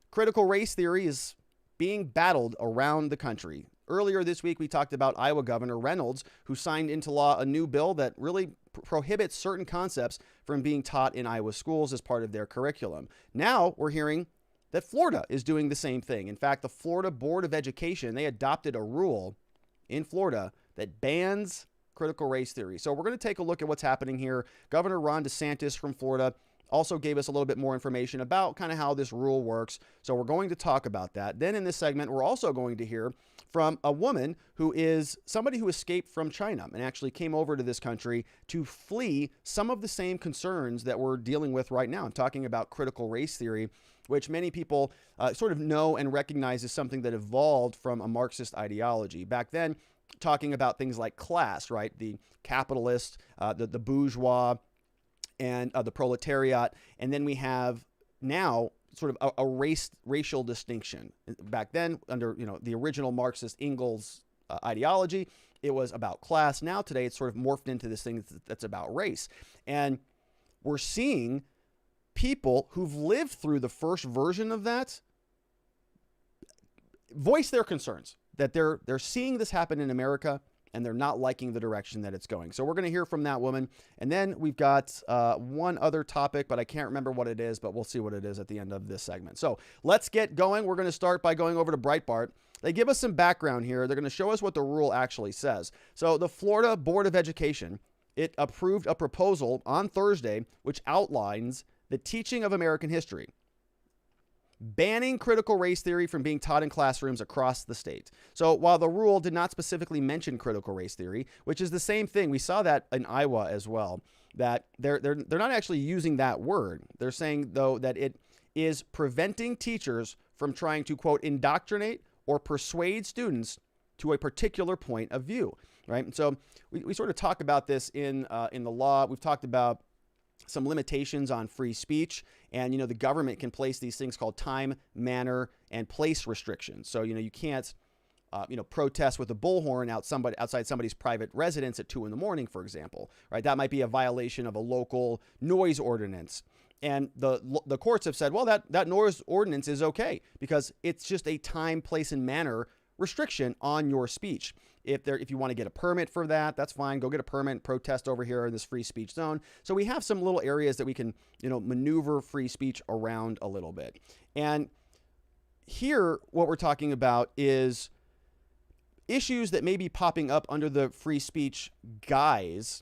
Critical race theory is being battled around the country. Earlier this week, we talked about Iowa Governor Reynolds, who signed into law a new bill that really prohibits certain concepts from being taught in Iowa schools as part of their curriculum. Now we're hearing that Florida is doing the same thing. In fact, the Florida Board of Education, they adopted a rule in Florida that bans critical race theory. So we're going to take a look at what's happening here. Governor Ron DeSantis from Florida also gave us a little bit more information about kind of how this rule works. So we're going to talk about that. Then in this segment, we're also going to hear from a woman who is somebody who escaped from China and actually came over to this country to flee some of the same concerns that we're dealing with right now. I'm talking about critical race theory, which many people sort of know and recognize as something that evolved from a Marxist ideology. Back then, talking about things like class, right? The capitalist, the bourgeois, and the proletariat. And then we have now sort of a racial distinction. Back then, under the original Marxist Engels ideology, it was about class. Now today, it's sort of morphed into this thing that's about race. And we're seeing people who've lived through the first version of that voice their concerns that they're seeing this happen in America, and they're not liking the direction that it's going. So we're going to hear from that woman. And then we've got one other topic, but I can't remember what it is, but we'll see what it is at the end of this segment. So let's get going. We're going to start by going over to Breitbart. They give us some background here. They're going to show us what the rule actually says. So the Florida Board of Education, it approved a proposal on Thursday, which outlines the teaching of American history. banning critical race theory from being taught in classrooms across the state. So while the rule did not specifically mention critical race theory, which is the same thing, we saw that in Iowa as well, that they're not actually using that word. They're saying, though, that it is preventing teachers from trying to, quote, indoctrinate or persuade students to a particular point of view, right? And so we sort of talk about this in the law. We've talked about some limitations on free speech, and the government can place these things called time, manner, and place restrictions. So you can't protest with a bullhorn outside somebody's private residence at 2 a.m, for example, right? That might be a violation of a local noise ordinance. And the courts have said, well, that noise ordinance is okay because it's just a time, place, and manner restriction on your speech. If you want to get a permit for that, that's fine. Go get a permit and protest over here in this free speech zone. So we have some little areas that we can, maneuver free speech around a little bit. And here, what we're talking about is issues that may be popping up under the free speech guise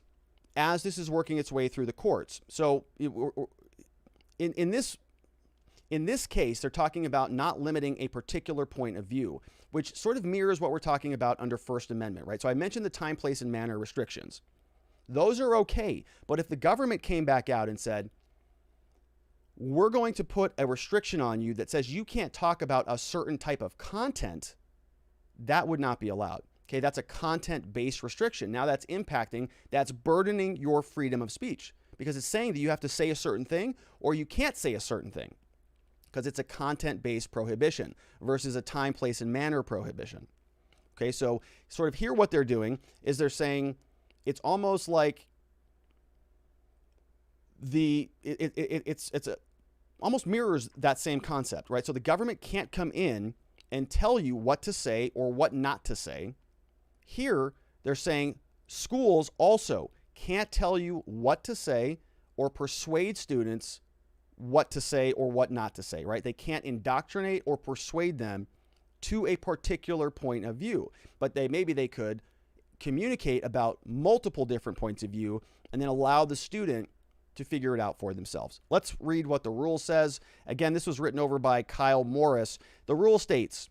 as this is working its way through the courts. So in this case, they're talking about not limiting a particular point of view, which sort of mirrors what we're talking about under First Amendment, right? So I mentioned the time, place, and manner restrictions. Those are okay. But if the government came back out and said, we're going to put a restriction on you that says you can't talk about a certain type of content, that would not be allowed. Okay, that's a content-based restriction. Now that's burdening your freedom of speech because it's saying that you have to say a certain thing or you can't say a certain thing, because it's a content-based prohibition versus a time, place, and manner prohibition. Okay, so sort of here what they're doing is they're saying it's almost like almost mirrors that same concept, right? So the government can't come in and tell you what to say or what not to say. Here, they're saying schools also can't tell you what to say or persuade students what to say or what not to say, right? They can't indoctrinate or persuade them to a particular point of view, but maybe they could communicate about multiple different points of view and then allow the student to figure it out for themselves. Let's read what the rule says. Again, this was written over by Kyle Morris. The rule states,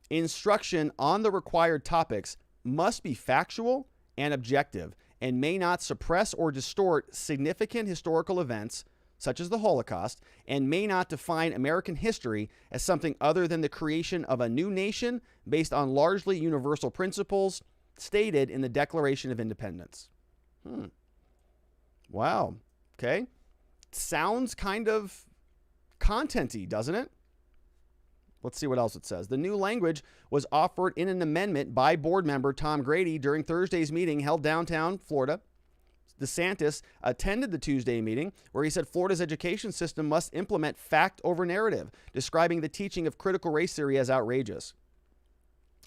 instruction on the required topics must be factual and objective and may not suppress or distort significant historical events such as the Holocaust, and may not define American history as something other than the creation of a new nation based on largely universal principles stated in the Declaration of Independence. Wow. Okay. Sounds kind of content-y, doesn't it? Let's see what else it says. The new language was offered in an amendment by board member Tom Grady during Thursday's meeting held downtown Florida. DeSantis attended the Tuesday meeting where he said Florida's education system must implement fact over narrative, describing the teaching of critical race theory as outrageous.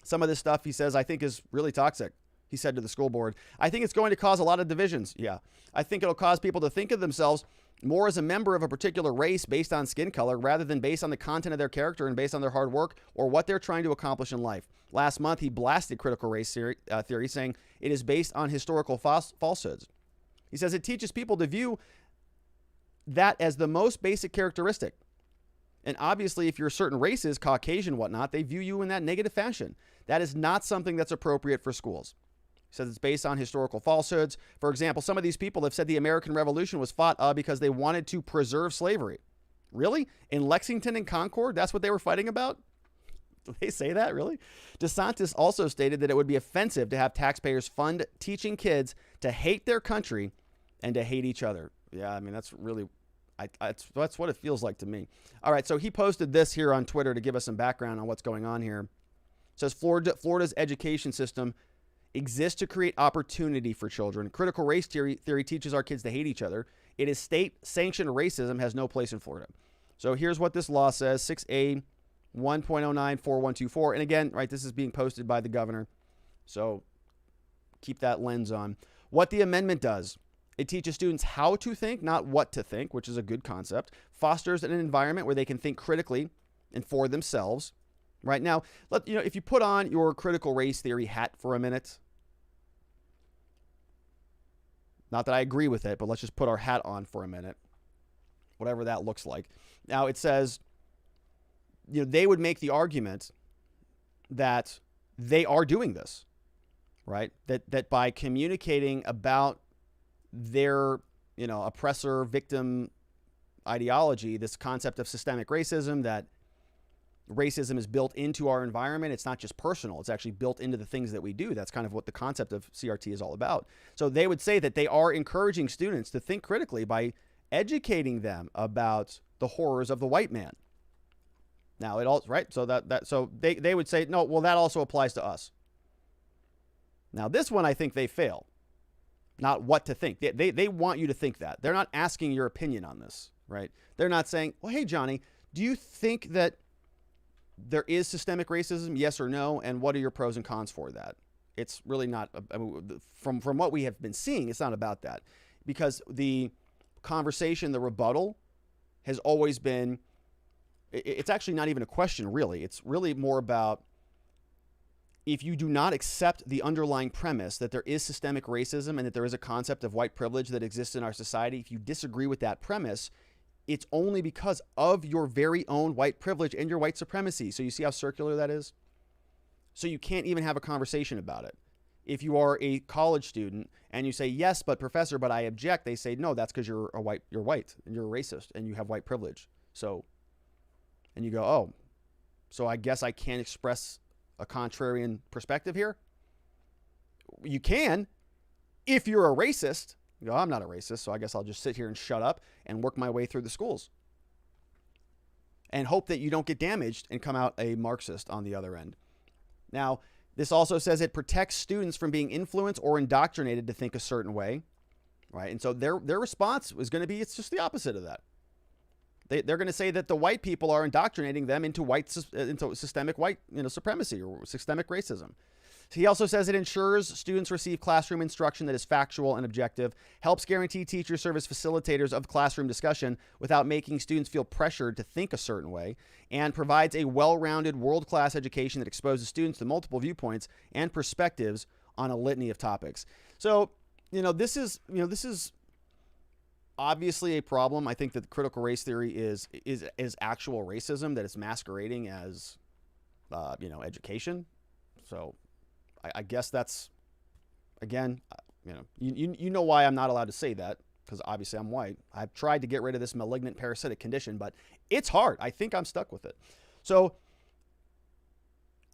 Some of this stuff, he says, I think is really toxic. He said to the school board, I think it's going to cause a lot of divisions. Yeah, I think it'll cause people to think of themselves more as a member of a particular race based on skin color rather than based on the content of their character and based on their hard work or what they're trying to accomplish in life. Last month, he blasted critical race theory, saying it is based on historical falsehoods. He says it teaches people to view that as the most basic characteristic. And obviously, if you're certain races, Caucasian, whatnot, they view you in that negative fashion. That is not something that's appropriate for schools. He says it's based on historical falsehoods. For example, some of these people have said the American Revolution was fought because they wanted to preserve slavery. Really? In Lexington and Concord, that's what they were fighting about? Did they say that, really? DeSantis also stated that it would be offensive to have taxpayers fund teaching kids to hate their country and to hate each other. Yeah, I mean, that's really, that's what it feels like to me. All right, so he posted this here on Twitter to give us some background on what's going on here. It says Florida's education system exists to create opportunity for children. Critical race theory teaches our kids to hate each other. It is state-sanctioned racism has no place in Florida. So here's what this law says, 6A 1.094124. And again, right, this is being posted by the governor. So keep that lens on. What the amendment does, it teaches students how to think, not what to think, which is a good concept. Fosters an environment where they can think critically and for themselves. Right now, if you put on your critical race theory hat for a minute, not that I agree with it, but let's just put our hat on for a minute, whatever that looks like. Now it says, they would make the argument that they are doing this, right? That by communicating about their, oppressor victim ideology, this concept of systemic racism, that racism is built into our environment. It's not just personal. It's actually built into the things that we do. That's kind of what the concept of CRT is all about. So they would say that they are encouraging students to think critically by educating them about the horrors of the white man. Now it all right. So so they would say, no, well, that also applies to us. Now this one, I think they fail. Not what to think. They want you to think that. They're not asking your opinion on this, right? They're not saying, well, hey, Johnny, do you think that there is systemic racism? Yes or no? And what are your pros and cons for that? It's really not, from what we have been seeing, it's not about that. Because the conversation, the rebuttal has always been, it's actually not even a question, really. It's really more about, if you do not accept the underlying premise that there is systemic racism and that there is a concept of white privilege that exists in our society, if you disagree with that premise, it's only because of your very own white privilege and your white supremacy. So you see how circular that is? So you can't even have a conversation about it. If you are a college student and you say, yes, but professor, but I object, they say, no, that's because you're white and you're a racist and you have white privilege. So, and you go, oh, so I guess I can't express a contrarian perspective here? You can, if you're a racist. You go, I'm not a racist, so I guess I'll just sit here and shut up and work my way through the schools and hope that you don't get damaged and come out a Marxist on the other end. Now, this also says it protects students from being influenced or indoctrinated to think a certain way, right? And so their response was going to be, it's just the opposite of that. They're going to say that the white people are indoctrinating them into systemic white supremacy or systemic racism. He also says it ensures students receive classroom instruction that is factual and objective, helps guarantee teachers serve as facilitators of classroom discussion without making students feel pressured to think a certain way, and provides a well-rounded world-class education that exposes students to multiple viewpoints and perspectives on a litany of topics. So, this is obviously a problem. I think that critical race theory is actual racism that is masquerading as, education. So I guess that's, again, you know why I'm not allowed to say that, because obviously I'm white. I've tried to get rid of this malignant parasitic condition, but it's hard. I think I'm stuck with it. So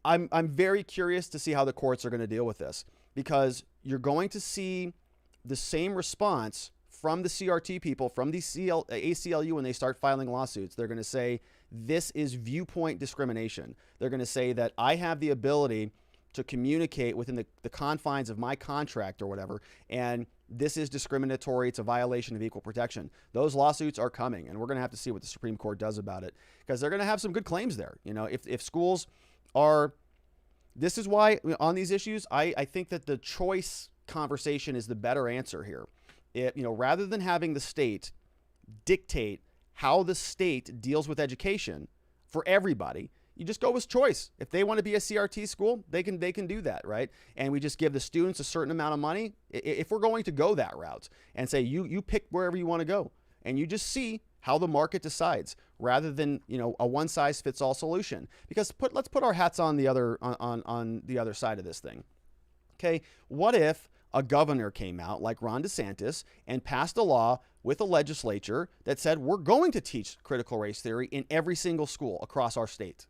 I'm very curious to see how the courts are going to deal with this, because you're going to see the same response from the CRT people, from the ACLU, when they start filing lawsuits. They're going to say, this is viewpoint discrimination. They're going to say that I have the ability to communicate within the confines of my contract or whatever, and this is discriminatory. It's a violation of equal protection. Those lawsuits are coming, and we're going to have to see what the Supreme Court does about it, because they're going to have some good claims there. If schools are, this is why on these issues, I think that the choice conversation is the better answer here. Rather than having the state dictate how the state deals with education for everybody, you just go with choice. If they want to be a CRT school, they can do that, right? And we just give the students a certain amount of money. If we're going to go that route and say, you pick wherever you want to go, and you just see how the market decides, rather than a one size fits all solution. Because let's put our hats on the other on the other side of this thing. Okay, what if a governor came out like Ron DeSantis and passed a law with a legislature that said, we're going to teach critical race theory in every single school across our state,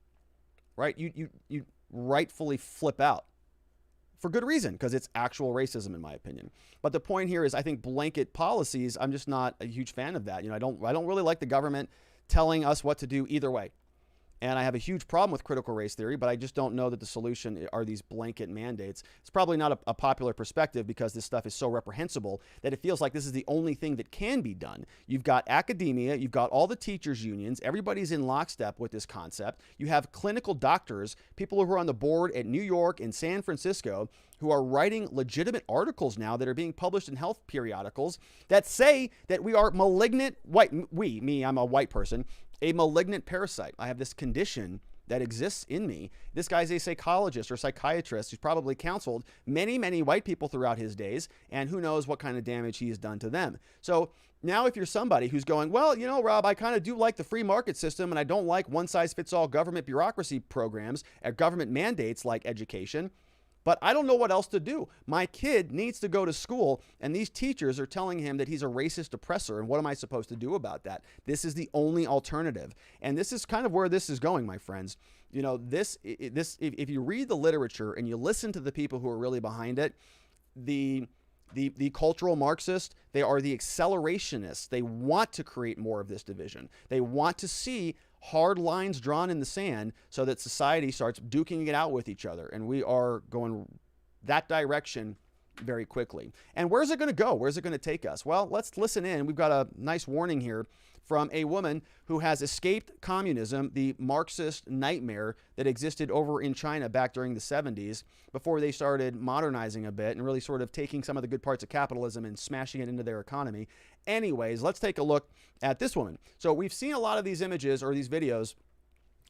right? You rightfully flip out for good reason, because it's actual racism, in my opinion. But the point here is, I think blanket policies, I'm just not a huge fan of that. I don't really like the government telling us what to do either way. And I have a huge problem with critical race theory, but I just don't know that the solution are these blanket mandates. It's probably not a popular perspective, because this stuff is so reprehensible that it feels like this is the only thing that can be done. You've got academia, you've got all the teachers' unions, everybody's in lockstep with this concept. You have clinical doctors, people who are on the board at New York and San Francisco, who are writing legitimate articles now that are being published in health periodicals that say that we are malignant, I'm a white person, a malignant parasite. I have this condition that exists in me. This guy's a psychologist or psychiatrist who's probably counseled many, many white people throughout his days, and who knows what kind of damage he has done to them. So now if you're somebody who's going, well, you know, Rob, I kind of do like the free market system, and I don't like one-size-fits-all government bureaucracy programs and government mandates like education, but I don't know what else to do. My kid needs to go to school, and these teachers are telling him that he's a racist oppressor, and what am I supposed to do about that? This is the only alternative. And this is kind of where this is going, my friends. You know, if you read the literature and you listen to the people who are really behind it, the cultural Marxists, they are the accelerationists. They want to create more of this division. They want to see hard lines drawn in the sand so that society starts duking it out with each other. And we are going that direction very quickly. And where's it going to go? Where's it going to take us? Well, let's listen in. We've got a nice warning here from a woman who has escaped communism, the Marxist nightmare that existed over in China back during the 70s before they started modernizing a bit and really sort of taking some of the good parts of capitalism and smashing it into their economy. Anyways, let's take a look at this woman. So we've seen a lot of these images or these videos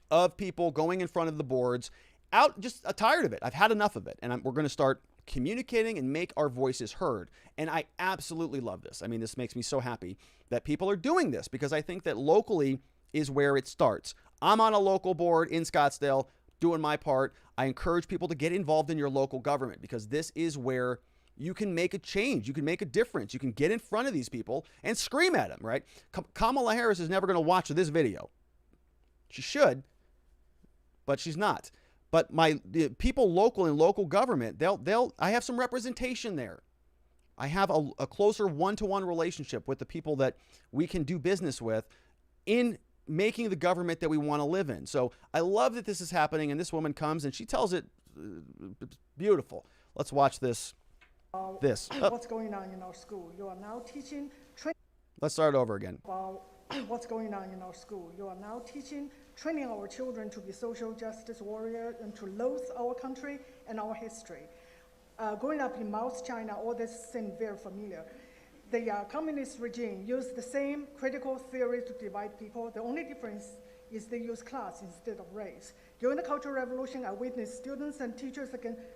of people going in front of the boards out, just tired of it. I've had enough of it. And we're going to start communicating and make our voices heard. And I absolutely love this. I mean, this makes me so happy that people are doing this, because I think that locally is where it starts. I'm on a local board in Scottsdale doing my part. I encourage people to get involved in your local government, because this is where you can make a change. You can make a difference. You can get in front of these people and scream at them, right? Kamala Harris is never going to watch this video. She should, but she's not. But the people local in local government, I have some representation there. I have a closer one-to-one relationship with the people that we can do business with in making the government that we want to live in. So I love that this is happening, and this woman comes and she tells it beautiful. Let's watch this. What's going on in our school? You are now teaching. Let's start over again. What's going on in our school? You are now teaching, training our children to be social justice warriors and to loathe our country and our history. Growing up in Mao's China, all this seemed very familiar. The communist regime used the same critical theory to divide people. The only difference is they use class instead of race. During the Cultural Revolution, I witnessed students and teachers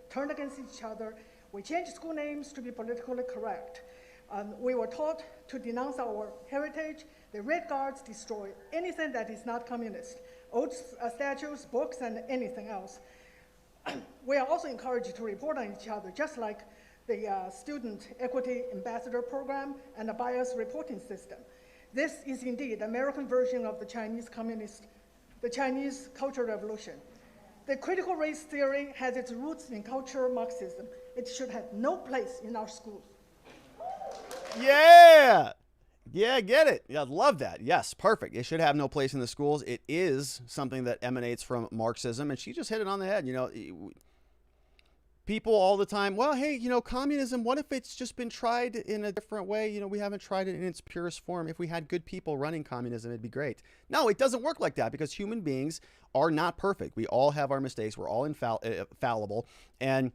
turn against each other. We changed school names to be politically correct. We were taught to denounce our heritage. The Red Guards destroy anything that is not communist, old statues, books, and anything else. We are also encouraged to report on each other, just like the Student Equity Ambassador Program and the bias reporting system. This is indeed the American version of the Chinese Cultural Revolution. The critical race theory has its roots in cultural Marxism. It should have no place in our schools. Yeah! Yeah, get it. Yeah, love that. Yes, perfect. It should have no place in the schools. It is something that emanates from Marxism, and she just hit it on the head. You know, people all the time, well, hey, you know, communism, what if it's just been tried in a different way? You know, we haven't tried it in its purest form. If we had good people running communism, it'd be great. No, it doesn't work like that, because human beings are not perfect. We all have our mistakes. We're all fallible, and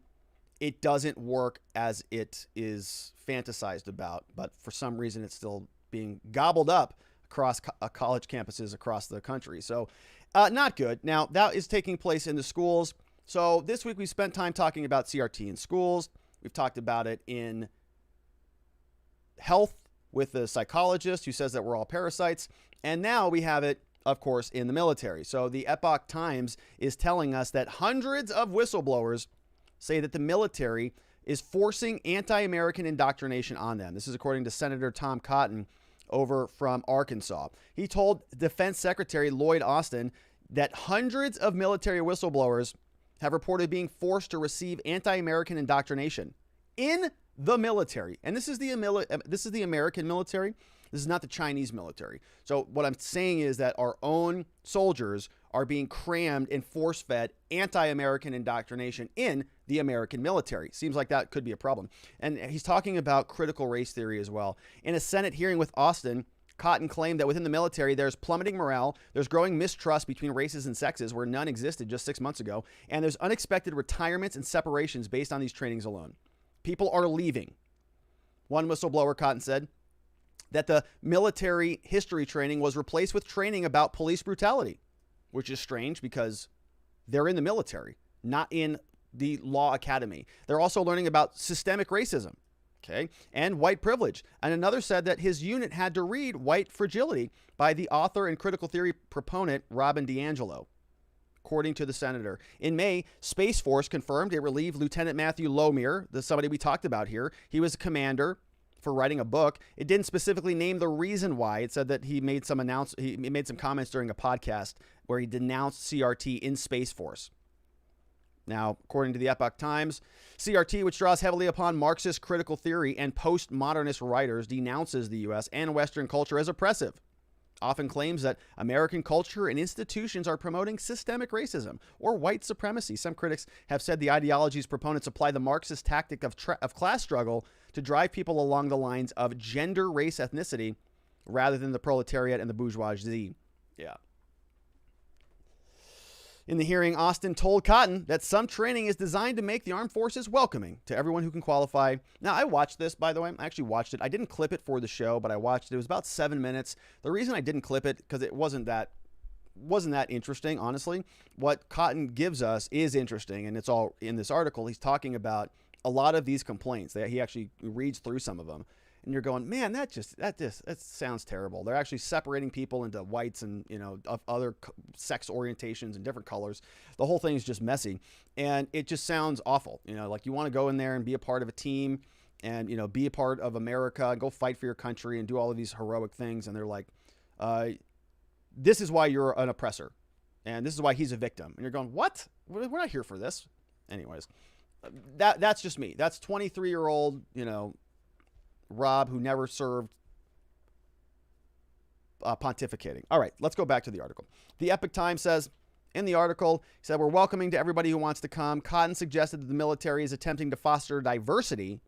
it doesn't work as it is fantasized about, but for some reason it's still being gobbled up across college campuses across the country. So not good. Now, that is taking place in the schools. So this week we spent time talking about CRT in schools. We've talked about it in health with the psychologist who says that we're all parasites. And now we have it, of course, in the military. So the Epoch Times is telling us that hundreds of whistleblowers say that the military is forcing anti-American indoctrination on them. This is according to Senator Tom Cotton over from Arkansas. He told Defense Secretary Lloyd Austin that hundreds of military whistleblowers have reported being forced to receive anti-American indoctrination in the military. And this is the American military. This is not the Chinese military. So what I'm saying is that our own soldiers are being crammed and force-fed anti-American indoctrination in the American military. Seems like that could be a problem. And he's talking about critical race theory as well. In a Senate hearing with Austin, Cotton claimed that within the military, there's plummeting morale, there's growing mistrust between races and sexes where none existed just 6 months ago, and there's unexpected retirements and separations based on these trainings alone. People are leaving. One whistleblower, Cotton, said that the military history training was replaced with training about police brutality, which is strange because They're in the military, not in the law academy. They're also learning about systemic racism, okay, and white privilege. And another said that his unit had to read White Fragility by the author and critical theory proponent Robin DiAngelo, according to the senator. In May, Space Force confirmed it relieved Lieutenant Matthew Lomere, somebody we talked about here. He was a commander for writing a book. It didn't specifically name the reason why. It said that he made some comments during a podcast where he denounced CRT in Space Force. Now, according to the Epoch Times, CRT, which draws heavily upon Marxist critical theory and postmodernist writers, denounces the U.S. and Western culture as oppressive, often claims that American culture and institutions are promoting systemic racism or white supremacy. Some critics have said the ideology's proponents apply the Marxist tactic of class struggle to drive people along the lines of gender, race, ethnicity, rather than the proletariat and the bourgeoisie. Yeah. In the hearing, Austin told Cotton that some training is designed to make the armed forces welcoming to everyone who can qualify. Now, I watched this, by the way. I actually watched it. I didn't clip it for the show, but I watched it. It was about 7 minutes. The reason I didn't clip it, because it wasn't that interesting, honestly. What Cotton gives us is interesting, and it's all in this article. He's talking about a lot of these complaints. He actually reads through some of them. And you're going, man, that sounds terrible. They're actually separating people into whites and, of other sex orientations and different colors. The whole thing is just messy. And it just sounds awful. Like you want to go in there and be a part of a team and, be a part of America and go fight for your country and do all of these heroic things. And they're like, this is why you're an oppressor. And this is why he's a victim. And you're going, what? We're not here for this. Anyways, that's just me. That's 23-year-old, Rob, who never served, pontificating. All right, let's go back to the article. The Epoch Times says, in the article, he said, we're welcoming to everybody who wants to come. Cotton suggested that the military is attempting to foster diversity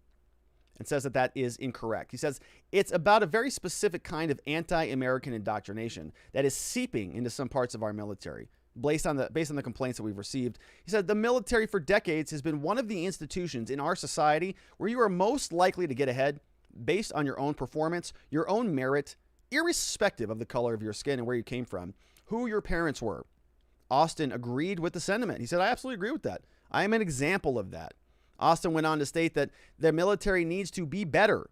and says that is incorrect. He says, it's about a very specific kind of anti-American indoctrination that is seeping into some parts of our military. Based on the complaints that we've received. He said, the military for decades has been one of the institutions in our society where you are most likely to get ahead based on your own performance, your own merit, irrespective of the color of your skin and where you came from, who your parents were. Austin agreed with the sentiment. He said, I absolutely agree with that. I am an example of that. Austin went on to state that the military needs to be better,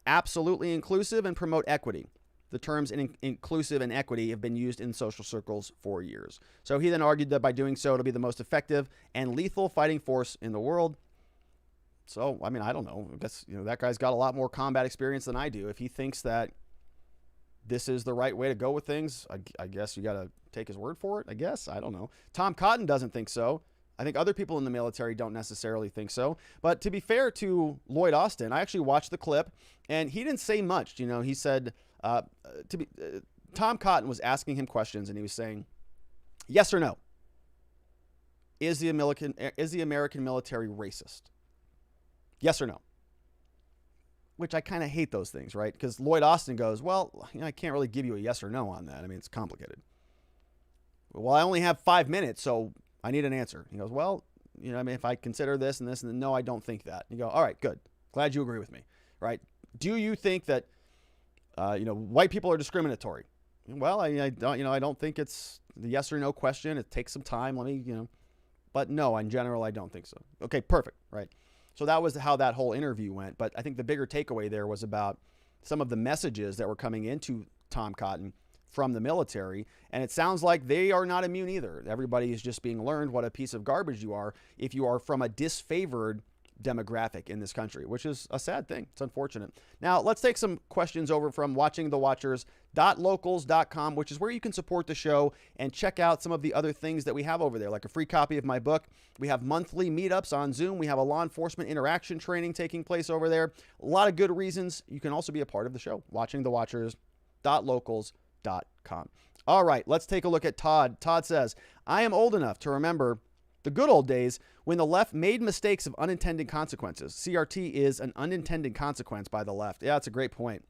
absolutely inclusive, and promote equity. The terms inclusive and equity have been used in social circles for years. So he then argued that by doing so, it'll be the most effective and lethal fighting force in the world. So, I mean, I don't know. I guess, that guy's got a lot more combat experience than I do. If he thinks that this is the right way to go with things, I guess you got to take his word for it, I guess. I don't know. Tom Cotton doesn't think so. I think other people in the military don't necessarily think so. But to be fair to Lloyd Austin, I actually watched the clip, and he didn't say much. He said, Tom Cotton was asking him questions, and he was saying, yes or no? Is the American military racist? Yes or no? Which I kind of hate those things, right? Because Lloyd Austin goes, well, I can't really give you a yes or no on that. I mean, it's complicated. Well, I only have 5 minutes, so I need an answer. He goes, well, if I consider this and this, and then no, I don't think that. You go, all right, good. Glad you agree with me, right? Do you think that, white people are discriminatory? Well, I don't think it's the yes or no question. It takes some time. But no, in general, I don't think so. Okay, perfect, right? So that was how that whole interview went. But I think the bigger takeaway there was about some of the messages that were coming into Tom Cotton from the military. And it sounds like they are not immune either. Everybody is just being learned what a piece of garbage you are if you are from a disfavored demographic in this country, which is a sad thing. It's unfortunate. Now, let's take some questions over from watchingthewatchers.locals.com, which is where you can support the show and check out some of the other things that we have over there, like a free copy of my book. We have monthly meetups on Zoom. We have a law enforcement interaction training taking place over there. A lot of good reasons. You can also be a part of the show, watchingthewatchers.locals.com. All right, let's take a look at Todd. Todd says, I am old enough to remember the good old days when the left made mistakes of unintended consequences. CRT is an unintended consequence by the left. Yeah, that's a great point.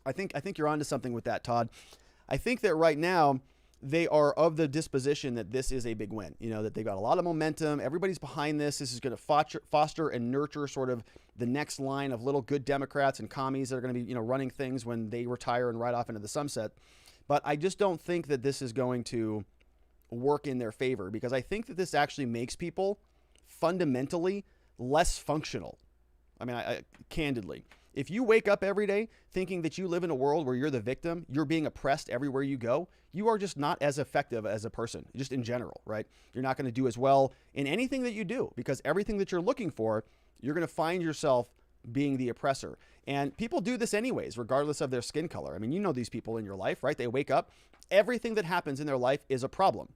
I think you're onto something with that, Todd. I think that right now they are of the disposition that this is a big win. That they've got a lot of momentum. Everybody's behind this. This is going to foster and nurture sort of the next line of little good Democrats and commies that are going to be, running things when they retire and ride off into the sunset. But I just don't think that this is going to work in their favor, because I think that this actually makes people fundamentally less functional. I mean, candidly, if you wake up every day thinking that you live in a world where you're the victim, you're being oppressed everywhere you go, you are just not as effective as a person, just in general, right? You're not going to do as well in anything that you do, because everything that you're looking for, you're going to find yourself being the oppressor. And people do this anyways, regardless of their skin color. I mean, you know these people in your life, right? They wake up, everything that happens in their life is a problem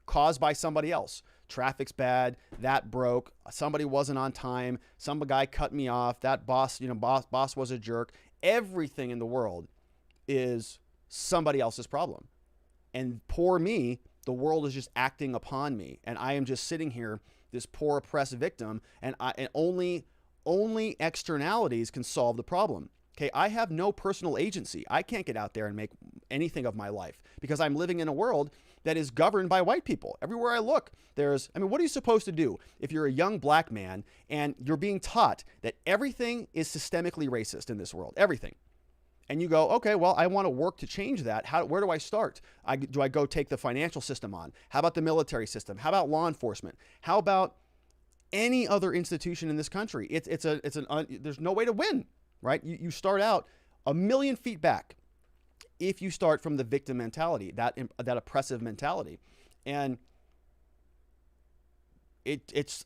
caused by somebody else. Traffic's bad, that broke, somebody wasn't on time, some guy cut me off, that boss, boss was a jerk. Everything in the world is somebody else's problem. And poor me, the world is just acting upon me. And I am just sitting here, this poor oppressed victim, and only externalities can solve the problem. Okay, I have no personal agency. I can't get out there and make anything of my life because I'm living in a world that is governed by white people. Everywhere I look, what are you supposed to do if you're a young black man and you're being taught that everything is systemically racist in this world? Everything. And you go, okay, well, I want to work to change that. Where do I start? Do I go take the financial system on? How about the military system? How about law enforcement? How about any other institution in this country? There's no way to win, right? You start out a million feet back if you start from the victim mentality, that oppressive mentality. And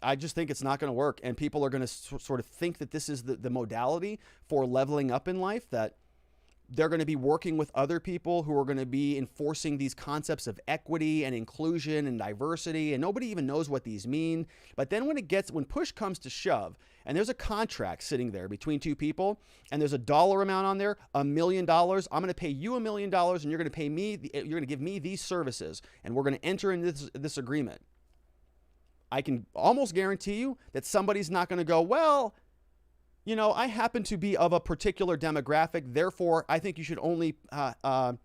I just think it's not going to work. And people are going to sort of think that this is the modality for leveling up in life, that they're going to be working with other people who are going to be enforcing these concepts of equity and inclusion and diversity, and nobody even knows what these mean. But then when push comes to shove, and there's a contract sitting there between two people, and there's a dollar amount on there, $1 million, I'm going to pay you $1 million, and you're going to pay me, you're going to give me these services, and we're going to enter into this agreement. I can almost guarantee you that somebody's not going to go, well, I happen to be of a particular demographic, therefore I think you should only, I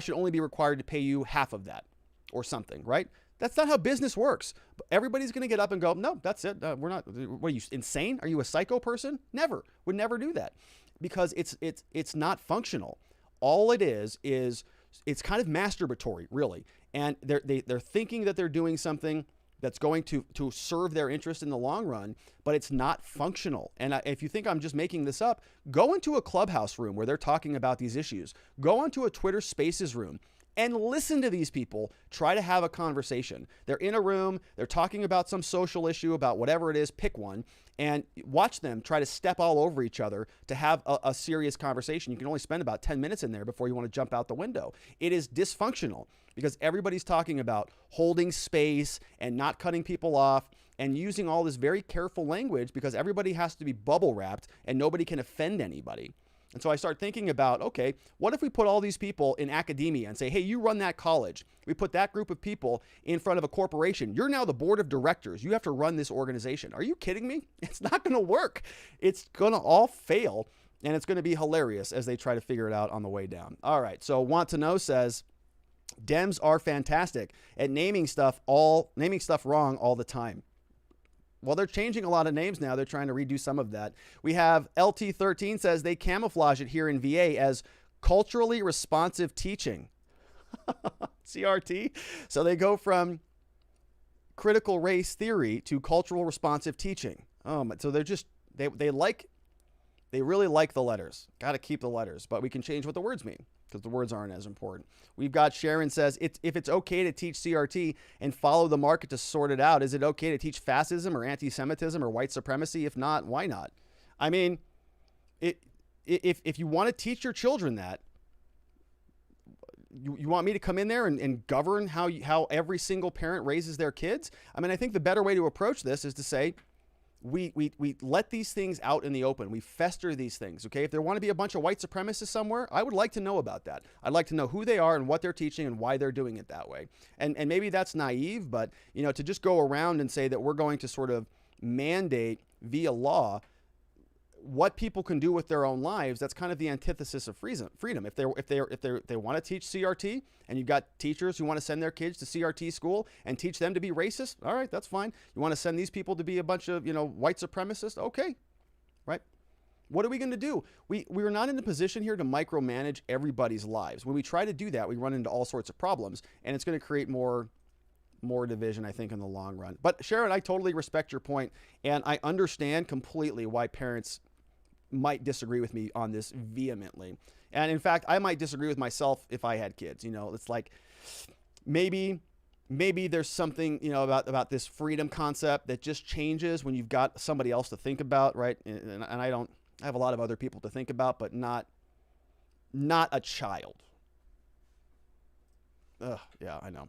should only be required to pay you half of that or something, right? That's not how business works. Everybody's going to get up and go, no, that's it. We're not, what are you, insane? Are you a psycho person? Never, would never do that, because it's not functional. All it is it's kind of masturbatory, really. And they're thinking that they're doing something that's going to serve their interest in the long run, but it's not functional. And if you think I'm just making this up, go into a Clubhouse room where they're talking about these issues. Go onto a Twitter Spaces room and listen to these people try to have a conversation. They're in a room, they're talking about some social issue, about whatever it is, pick one, and watch them try to step all over each other to have a serious conversation. You can only spend about 10 minutes in there before you want to jump out the window. It is dysfunctional because everybody's talking about holding space and not cutting people off and using all this very careful language because everybody has to be bubble wrapped and nobody can offend anybody. And so I start thinking about, okay, what if we put all these people in academia and say, hey, you run that college. We put that group of people in front of a corporation. You're now the board of directors. You have to run this organization. Are you kidding me? It's not going to work. It's going to all fail, and it's going to be hilarious as they try to figure it out on the way down. All right, so Want to Know says, Dems are fantastic at naming stuff wrong all the time. Well, they're changing a lot of names now. They're trying to redo some of that. We have LT13 says they camouflage it here in VA as culturally responsive teaching. CRT. So they go from critical race theory to cultural responsive teaching. So they're just, they really like the letters. Got to keep the letters, but we can change what the words mean because the words aren't as important. We've got Sharon says, if it's okay to teach CRT and follow the market to sort it out, is it okay to teach fascism or anti-Semitism or white supremacy? If not, why not? I mean, if you want to teach your children that, you want me to come in there and govern how every single parent raises their kids? I mean, I think the better way to approach this is to say, we let these things out in the open. We fester these things, okay? If there want to be a bunch of white supremacists somewhere, I would like to know about that. I'd like to know who they are and what they're teaching and why they're doing it that way. And maybe that's naive, but to just go around and say that we're going to sort of mandate via law what people can do with their own lives, that's kind of the antithesis of freedom. If they want to teach CRT and you've got teachers who want to send their kids to CRT school and teach them to be racist, all right, that's fine. You want to send these people to be a bunch of, white supremacists? Okay, right? What are we going to do? We're not in a position here to micromanage everybody's lives. When we try to do that, we run into all sorts of problems, and it's going to create more more division, I think, in the long run. But Sharon, I totally respect your point, and I understand completely why parents might disagree with me on this vehemently. And in fact, I might disagree with myself if I had kids. It's like maybe there's something, about this freedom concept that just changes when you've got somebody else to think about, right? And I have a lot of other people to think about, but not a child. Yeah, I know.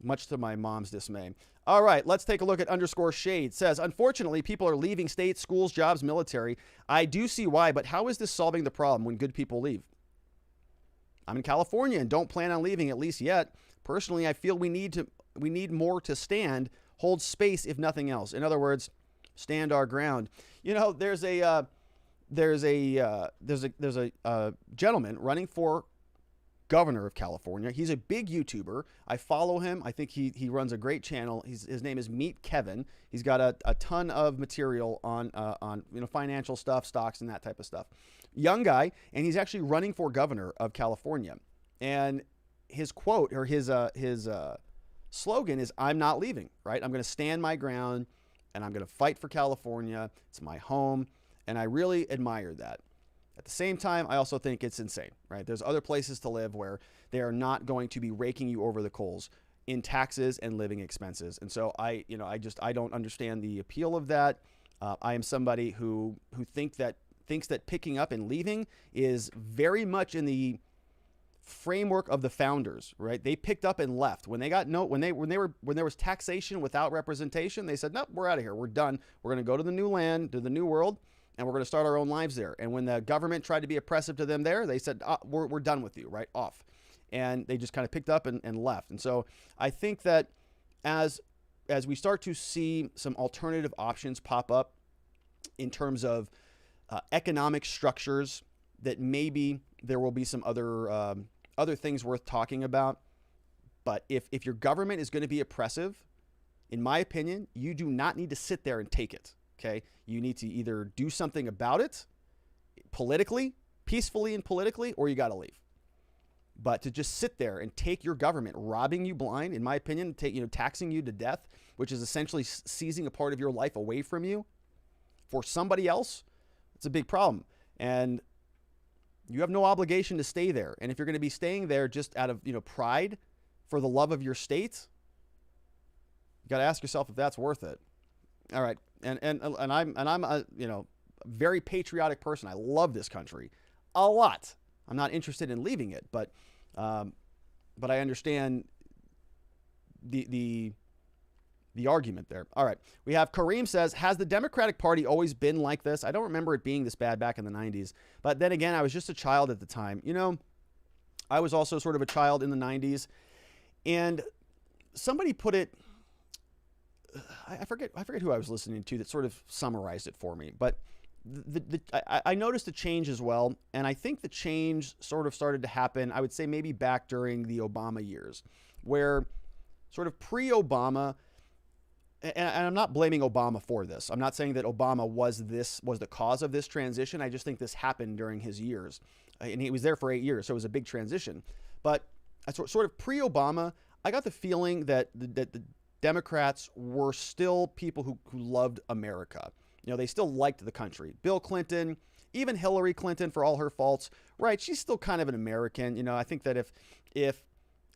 Much to my mom's dismay. All right, let's take a look at _shade. It says, unfortunately, people are leaving states, schools, jobs, military. I do see why, but how is this solving the problem when good people leave? I'm in California and don't plan on leaving, at least yet. Personally, I feel we need more to stand, hold space, if nothing else. In other words, stand our ground. There's a gentleman running for governor of California. He's a big YouTuber. I follow him. I think he runs a great channel. His name is Meet Kevin. He's got a ton of material on financial stuff, stocks, and that type of stuff. Young guy, and he's actually running for governor of California. And his quote, or his slogan is, "I'm not leaving." Right? I'm going to stand my ground, and I'm going to fight for California. It's my home, and I really admire that. At the same time, I also think it's insane, right? There's other places to live where they are not going to be raking you over the coals in taxes and living expenses. And so I don't understand the appeal of that. I am somebody who thinks that picking up and leaving is very much in the framework of the founders, right? They picked up and left when they got when there was taxation without representation. They said, "Nope, we're out of here. We're done. We're going to go to the new land, to the new world, and we're going to start our own lives there." And when the government tried to be oppressive to them there, they said, we're done with you, right? Off. And they just kind of picked up and left. And so I think that as we start to see some alternative options pop up in terms of economic structures, that maybe there will be some other things worth talking about. But if your government is going to be oppressive, in my opinion, you do not need to sit there and take it. Okay, you need to either do something about it politically, peacefully and politically, or you got to leave. But to just sit there and take your government robbing you blind, in my opinion, taxing you to death, which is essentially seizing a part of your life away from you for somebody else, it's a big problem. And you have no obligation to stay there. And if you're going to be staying there just out of pride for the love of your state, you got to ask yourself if that's worth it. All right. And I'm a very patriotic person. I love this country a lot. I'm not interested in leaving it, but I understand the argument there. All right. We have Kareem says, has the Democratic Party always been like this? I don't remember it being this bad back in the 90s, but then again, I was just a child at the time. I was also sort of a child in the 90s, and somebody put it, I forget who I was listening to that sort of summarized it for me, but I noticed a change as well, and I think the change sort of started to happen, I would say maybe back during the Obama years, where sort of pre-Obama, and I'm not blaming Obama for this. I'm not saying that Obama was the cause of this transition. I just think this happened during his years, and he was there for 8 years, so it was a big transition. But sort of pre-Obama, I got the feeling that the Democrats were still people who loved America. They still liked the country. Bill Clinton, even Hillary Clinton, for all her faults, right? She's still kind of an American. I think that if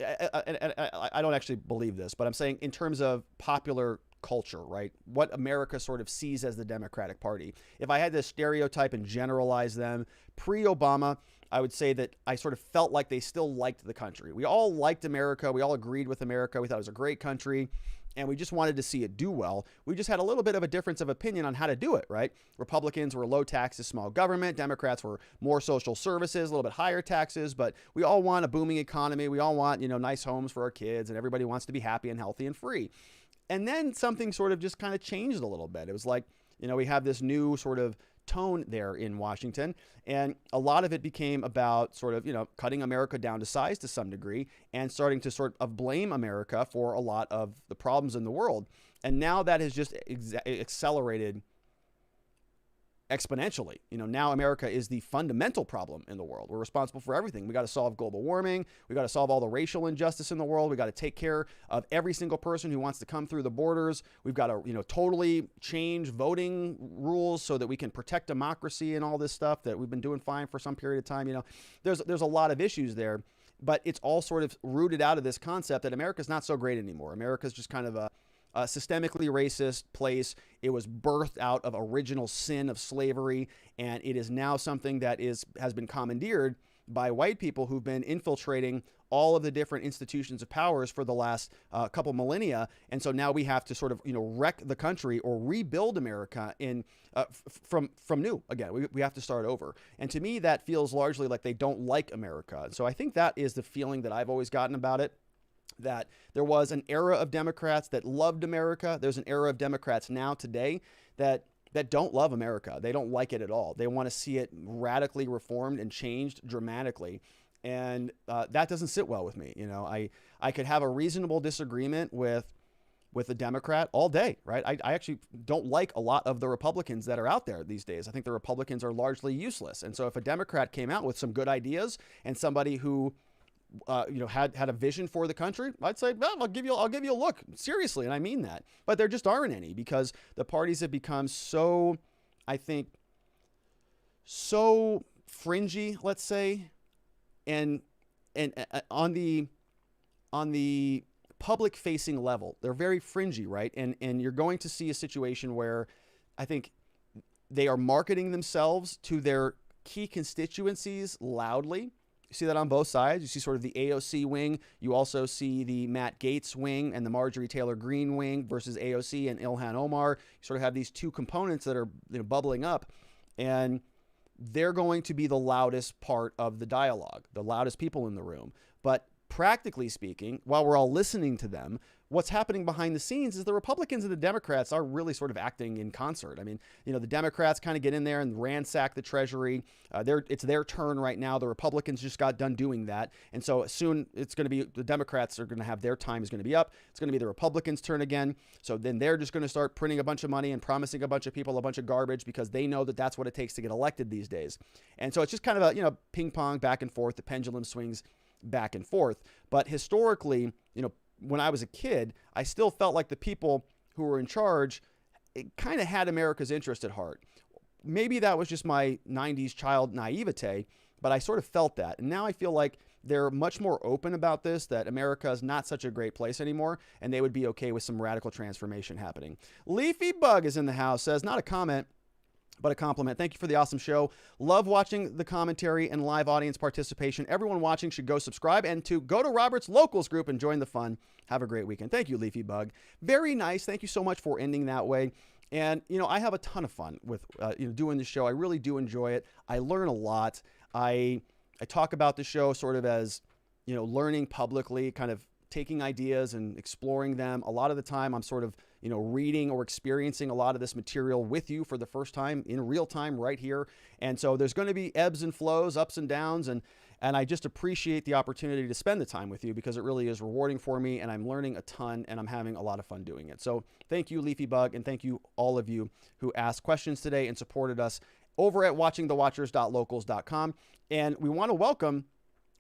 I don't actually believe this, but I'm saying in terms of popular culture, right? What America sort of sees as the Democratic Party. If I had to stereotype and generalize them, pre-Obama, I would say that I sort of felt like they still liked the country. We all liked America. We all agreed with America. We thought it was a great country, and we just wanted to see it do well. We just had a little bit of a difference of opinion on how to do it, right? Republicans were low taxes, small government. Democrats were more social services, a little bit higher taxes, but we all want a booming economy. We all want, nice homes for our kids, and everybody wants to be happy and healthy and free. And then something sort of just kind of changed a little bit. It was like, we have this new sort of tone there in Washington, and a lot of it became about sort of, cutting America down to size to some degree and starting to sort of blame America for a lot of the problems in the world. And now that has just accelerated exponentially. Now America is the fundamental problem in the world. We're responsible for everything. We got to solve global warming. We got to solve all the racial injustice in the world. We got to take care of every single person who wants to come through the borders. We've got to, totally change voting rules so that we can protect democracy and all this stuff that we've been doing fine for some period of time. There's a lot of issues there, but it's all sort of rooted out of this concept that America's not so great anymore. America's just kind of a systemically racist place. It was birthed out of original sin of slavery, and it is now something that has been commandeered by white people who've been infiltrating all of the different institutions of powers for the last couple millennia. And so now we have to sort of wreck the country or rebuild America from new again. We have to start over. And to me, that feels largely like they don't like America. So I think that is the feeling that I've always gotten about it. That there was an era of Democrats that loved America. There's an era of Democrats now today that don't love America. They don't like it at all. They want to see it radically reformed and changed dramatically. And that doesn't sit well with me. I could have a reasonable disagreement with a Democrat all day, right? I actually don't like a lot of the Republicans that are out there these days. I think the Republicans are largely useless. And so if a Democrat came out with some good ideas and somebody who had a vision for the country, I'd say, well, I'll give you a look, seriously, and I mean that. But there just aren't any, because the parties have become so, I think, so fringy, let's say, and on the public facing level, they're very fringy, right? And you're going to see a situation where I think they are marketing themselves to their key constituencies loudly. You see that on both sides. You see sort of the AOC wing. You also see the Matt Gaetz wing and the Marjorie Taylor Greene wing versus AOC and Ilhan Omar. You sort of have these two components that are bubbling up, and they're going to be the loudest part of the dialogue, the loudest people in the room. But practically speaking, while we're all listening to them, what's happening behind the scenes is the Republicans and the Democrats are really sort of acting in concert. I mean, the Democrats kind of get in there and ransack the Treasury. It's their turn right now. The Republicans just got done doing that. And so soon it's going to be, the Democrats are going to have their time is going to be up. It's going to be the Republicans' turn again. So then they're just going to start printing a bunch of money and promising a bunch of people a bunch of garbage, because they know that that's what it takes to get elected these days. And so it's just kind of a, ping pong back and forth. The pendulum swings back and forth. But historically, when I was a kid, I still felt like the people who were in charge kind of had America's interest at heart. Maybe that was just my 90s child naivete, but I sort of felt that. And now I feel like they're much more open about this, that America is not such a great place anymore, and they would be okay with some radical transformation happening. Leafy Bug is in the house, says, not a comment, but a compliment. Thank you for the awesome show. Love watching the commentary and live audience participation. Everyone watching should go subscribe and to go to Robert's Locals group and join the fun. Have a great weekend. Thank you, Leafy Bug. Very nice. Thank you so much for ending that way. And, I have a ton of fun with, doing the show. I really do enjoy it. I learn a lot. I talk about the show sort of as, learning publicly, kind of taking ideas and exploring them. A lot of the time I'm sort of, reading or experiencing a lot of this material with you for the first time in real time right here. And so there's going to be ebbs and flows, ups and downs. And I just appreciate the opportunity to spend the time with you, because it really is rewarding for me, and I'm learning a ton, and I'm having a lot of fun doing it. So thank you, Leafy Bug, and thank you all of you who asked questions today and supported us over at watchingthewatchers.locals.com. And we want to welcome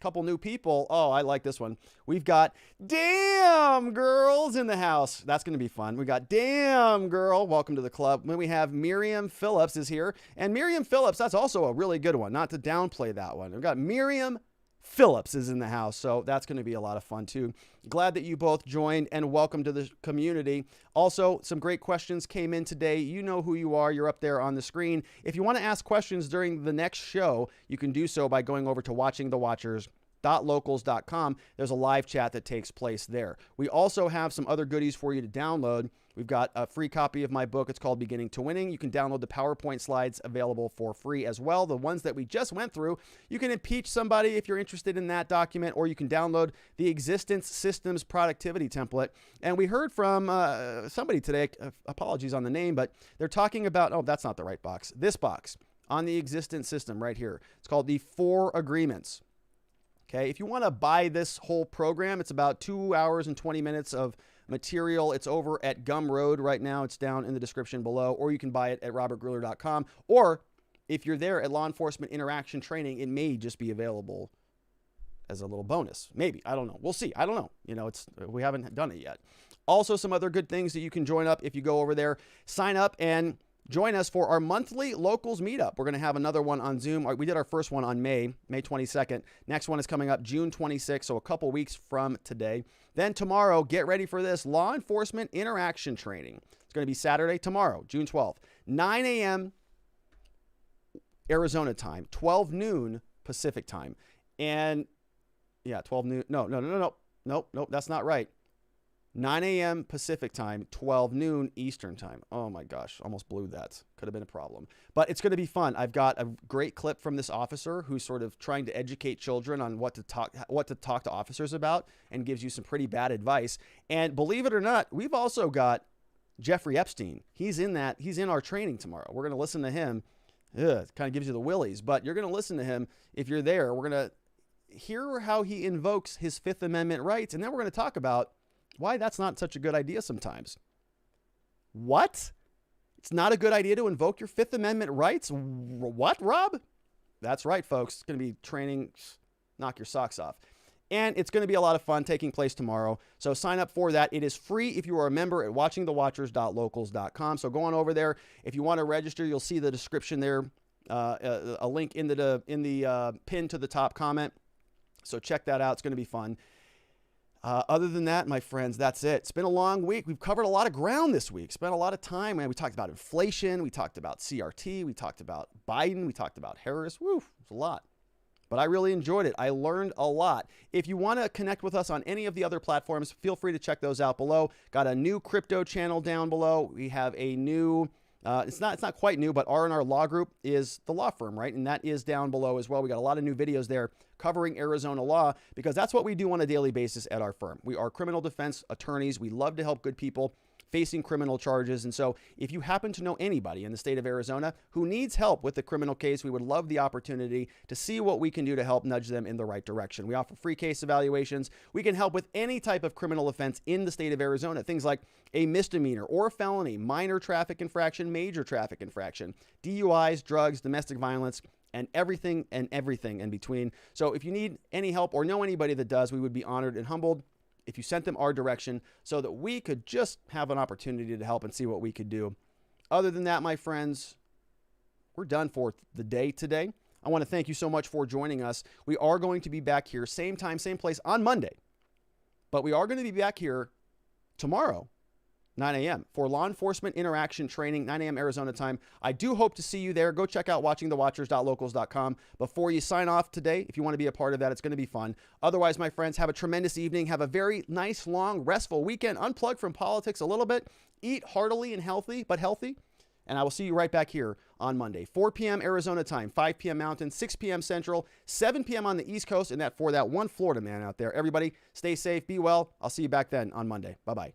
couple new people. Oh, I like this one. We've got Damn Girls in the house. That's going to be fun. We got Damn Girl. Welcome to the club. Then we have Miriam Phillips is here. And Miriam Phillips, that's also a really good one. Not to downplay that one. We've got Miriam Phillips is in the house. So that's going to be a lot of fun too. Glad that you both joined, and welcome to the community. Also, some great questions came in today. You know who you are. You're up there on the screen. If you want to ask questions during the next show, you can do so by going over to watchingthewatchers.locals.com. There's a live chat that takes place there. We also have some other goodies for you to download. We've got a free copy of my book. It's called Beginning to Winning. You can download the PowerPoint slides available for free as well. The ones that we just went through, you can impeach somebody if you're interested in that document, or you can download the Existence Systems Productivity Template. And we heard from somebody today, apologies on the name, but they're talking about, oh, that's not the right box. This box on the Existence System right here. It's called the 4 Agreements. Okay, if you want to buy this whole program, it's about 2 hours and 20 minutes of material. It's over at Gumroad right now. It's down in the description below, or you can buy it at robertgruler.com. Or if you're there at Law Enforcement Interaction Training, it may just be available as a little bonus. Maybe. I don't know. We'll see. I don't know. We haven't done it yet. Also, some other good things that you can join up if you go over there. Sign up and join us for our monthly locals meetup. We're going to have another one on Zoom. We did our first one on May 22nd. Next one is coming up June 26th, so a couple weeks from today. Then tomorrow, get ready for this, Law Enforcement Interaction Training. It's going to be Saturday, tomorrow, June 12th, 9 a.m. Arizona time, 12 noon Pacific time. And, 12 noon. No, that's not right. 9 a.m. Pacific time, 12 noon Eastern time. Oh my gosh, almost blew that. Could have been a problem. But it's going to be fun. I've got a great clip from this officer who's sort of trying to educate children on what to talk to officers about, and gives you some pretty bad advice. And believe it or not, we've also got Jeffrey Epstein. He's in our training tomorrow. We're going to listen to him. It kind of gives you the willies, but you're going to listen to him if you're there. We're going to hear how he invokes his Fifth Amendment rights, and then we're going to talk about why that's not such a good idea sometimes. What? It's not a good idea to invoke your Fifth Amendment rights? What, Rob? That's right, folks. It's going to be training, knock your socks off. And it's going to be a lot of fun taking place tomorrow. So sign up for that. It is free if you are a member at watchingthewatchers.locals.com. So go on over there. If you want to register, you'll see the description there, a link in the pin to the top comment. So check that out. It's going to be fun. Other than that, my friends, that's it. It's been a long week. We've covered a lot of ground this week. Spent a lot of time. We talked about inflation. We talked about CRT. We talked about Biden. We talked about Harris. Woo, it's a lot. But I really enjoyed it. I learned a lot. If you want to connect with us on any of the other platforms, feel free to check those out below. Got a new crypto channel down below. We have a new, it's not quite new, but R&R Law Group is the law firm, right? And that is down below as well. We got a lot of new videos there covering Arizona law, because that's what we do on a daily basis at our firm. We are criminal defense attorneys. We love to help good people facing criminal charges. And so if you happen to know anybody in the state of Arizona who needs help with the criminal case, we would love the opportunity to see what we can do to help nudge them in the right direction. We offer free case evaluations. We can help with any type of criminal offense in the state of Arizona, things like a misdemeanor or a felony, minor traffic infraction, major traffic infraction, DUIs, drugs, domestic violence, and everything in between. So if you need any help or know anybody that does, we would be honored and humbled if you sent them our direction so that we could just have an opportunity to help and see what we could do. Other than that, my friends, we're done for the day today. I want to thank you so much for joining us. We are going to be back here, same time, same place on Monday. But we are going to be back here tomorrow, 9 a.m. for Law Enforcement Interaction Training, 9 a.m. Arizona time. I do hope to see you there. Go check out watchingthewatchers.locals.com before you sign off today. If you want to be a part of that, it's going to be fun. Otherwise, my friends, have a tremendous evening. Have a very nice, long, restful weekend. Unplug from politics a little bit. Eat heartily and healthy. And I will see you right back here on Monday, 4 p.m. Arizona time, 5 p.m. Mountain, 6 p.m. Central, 7 p.m. on the East Coast, and for that one Florida man out there. Everybody, stay safe, be well. I'll see you back then on Monday. Bye-bye.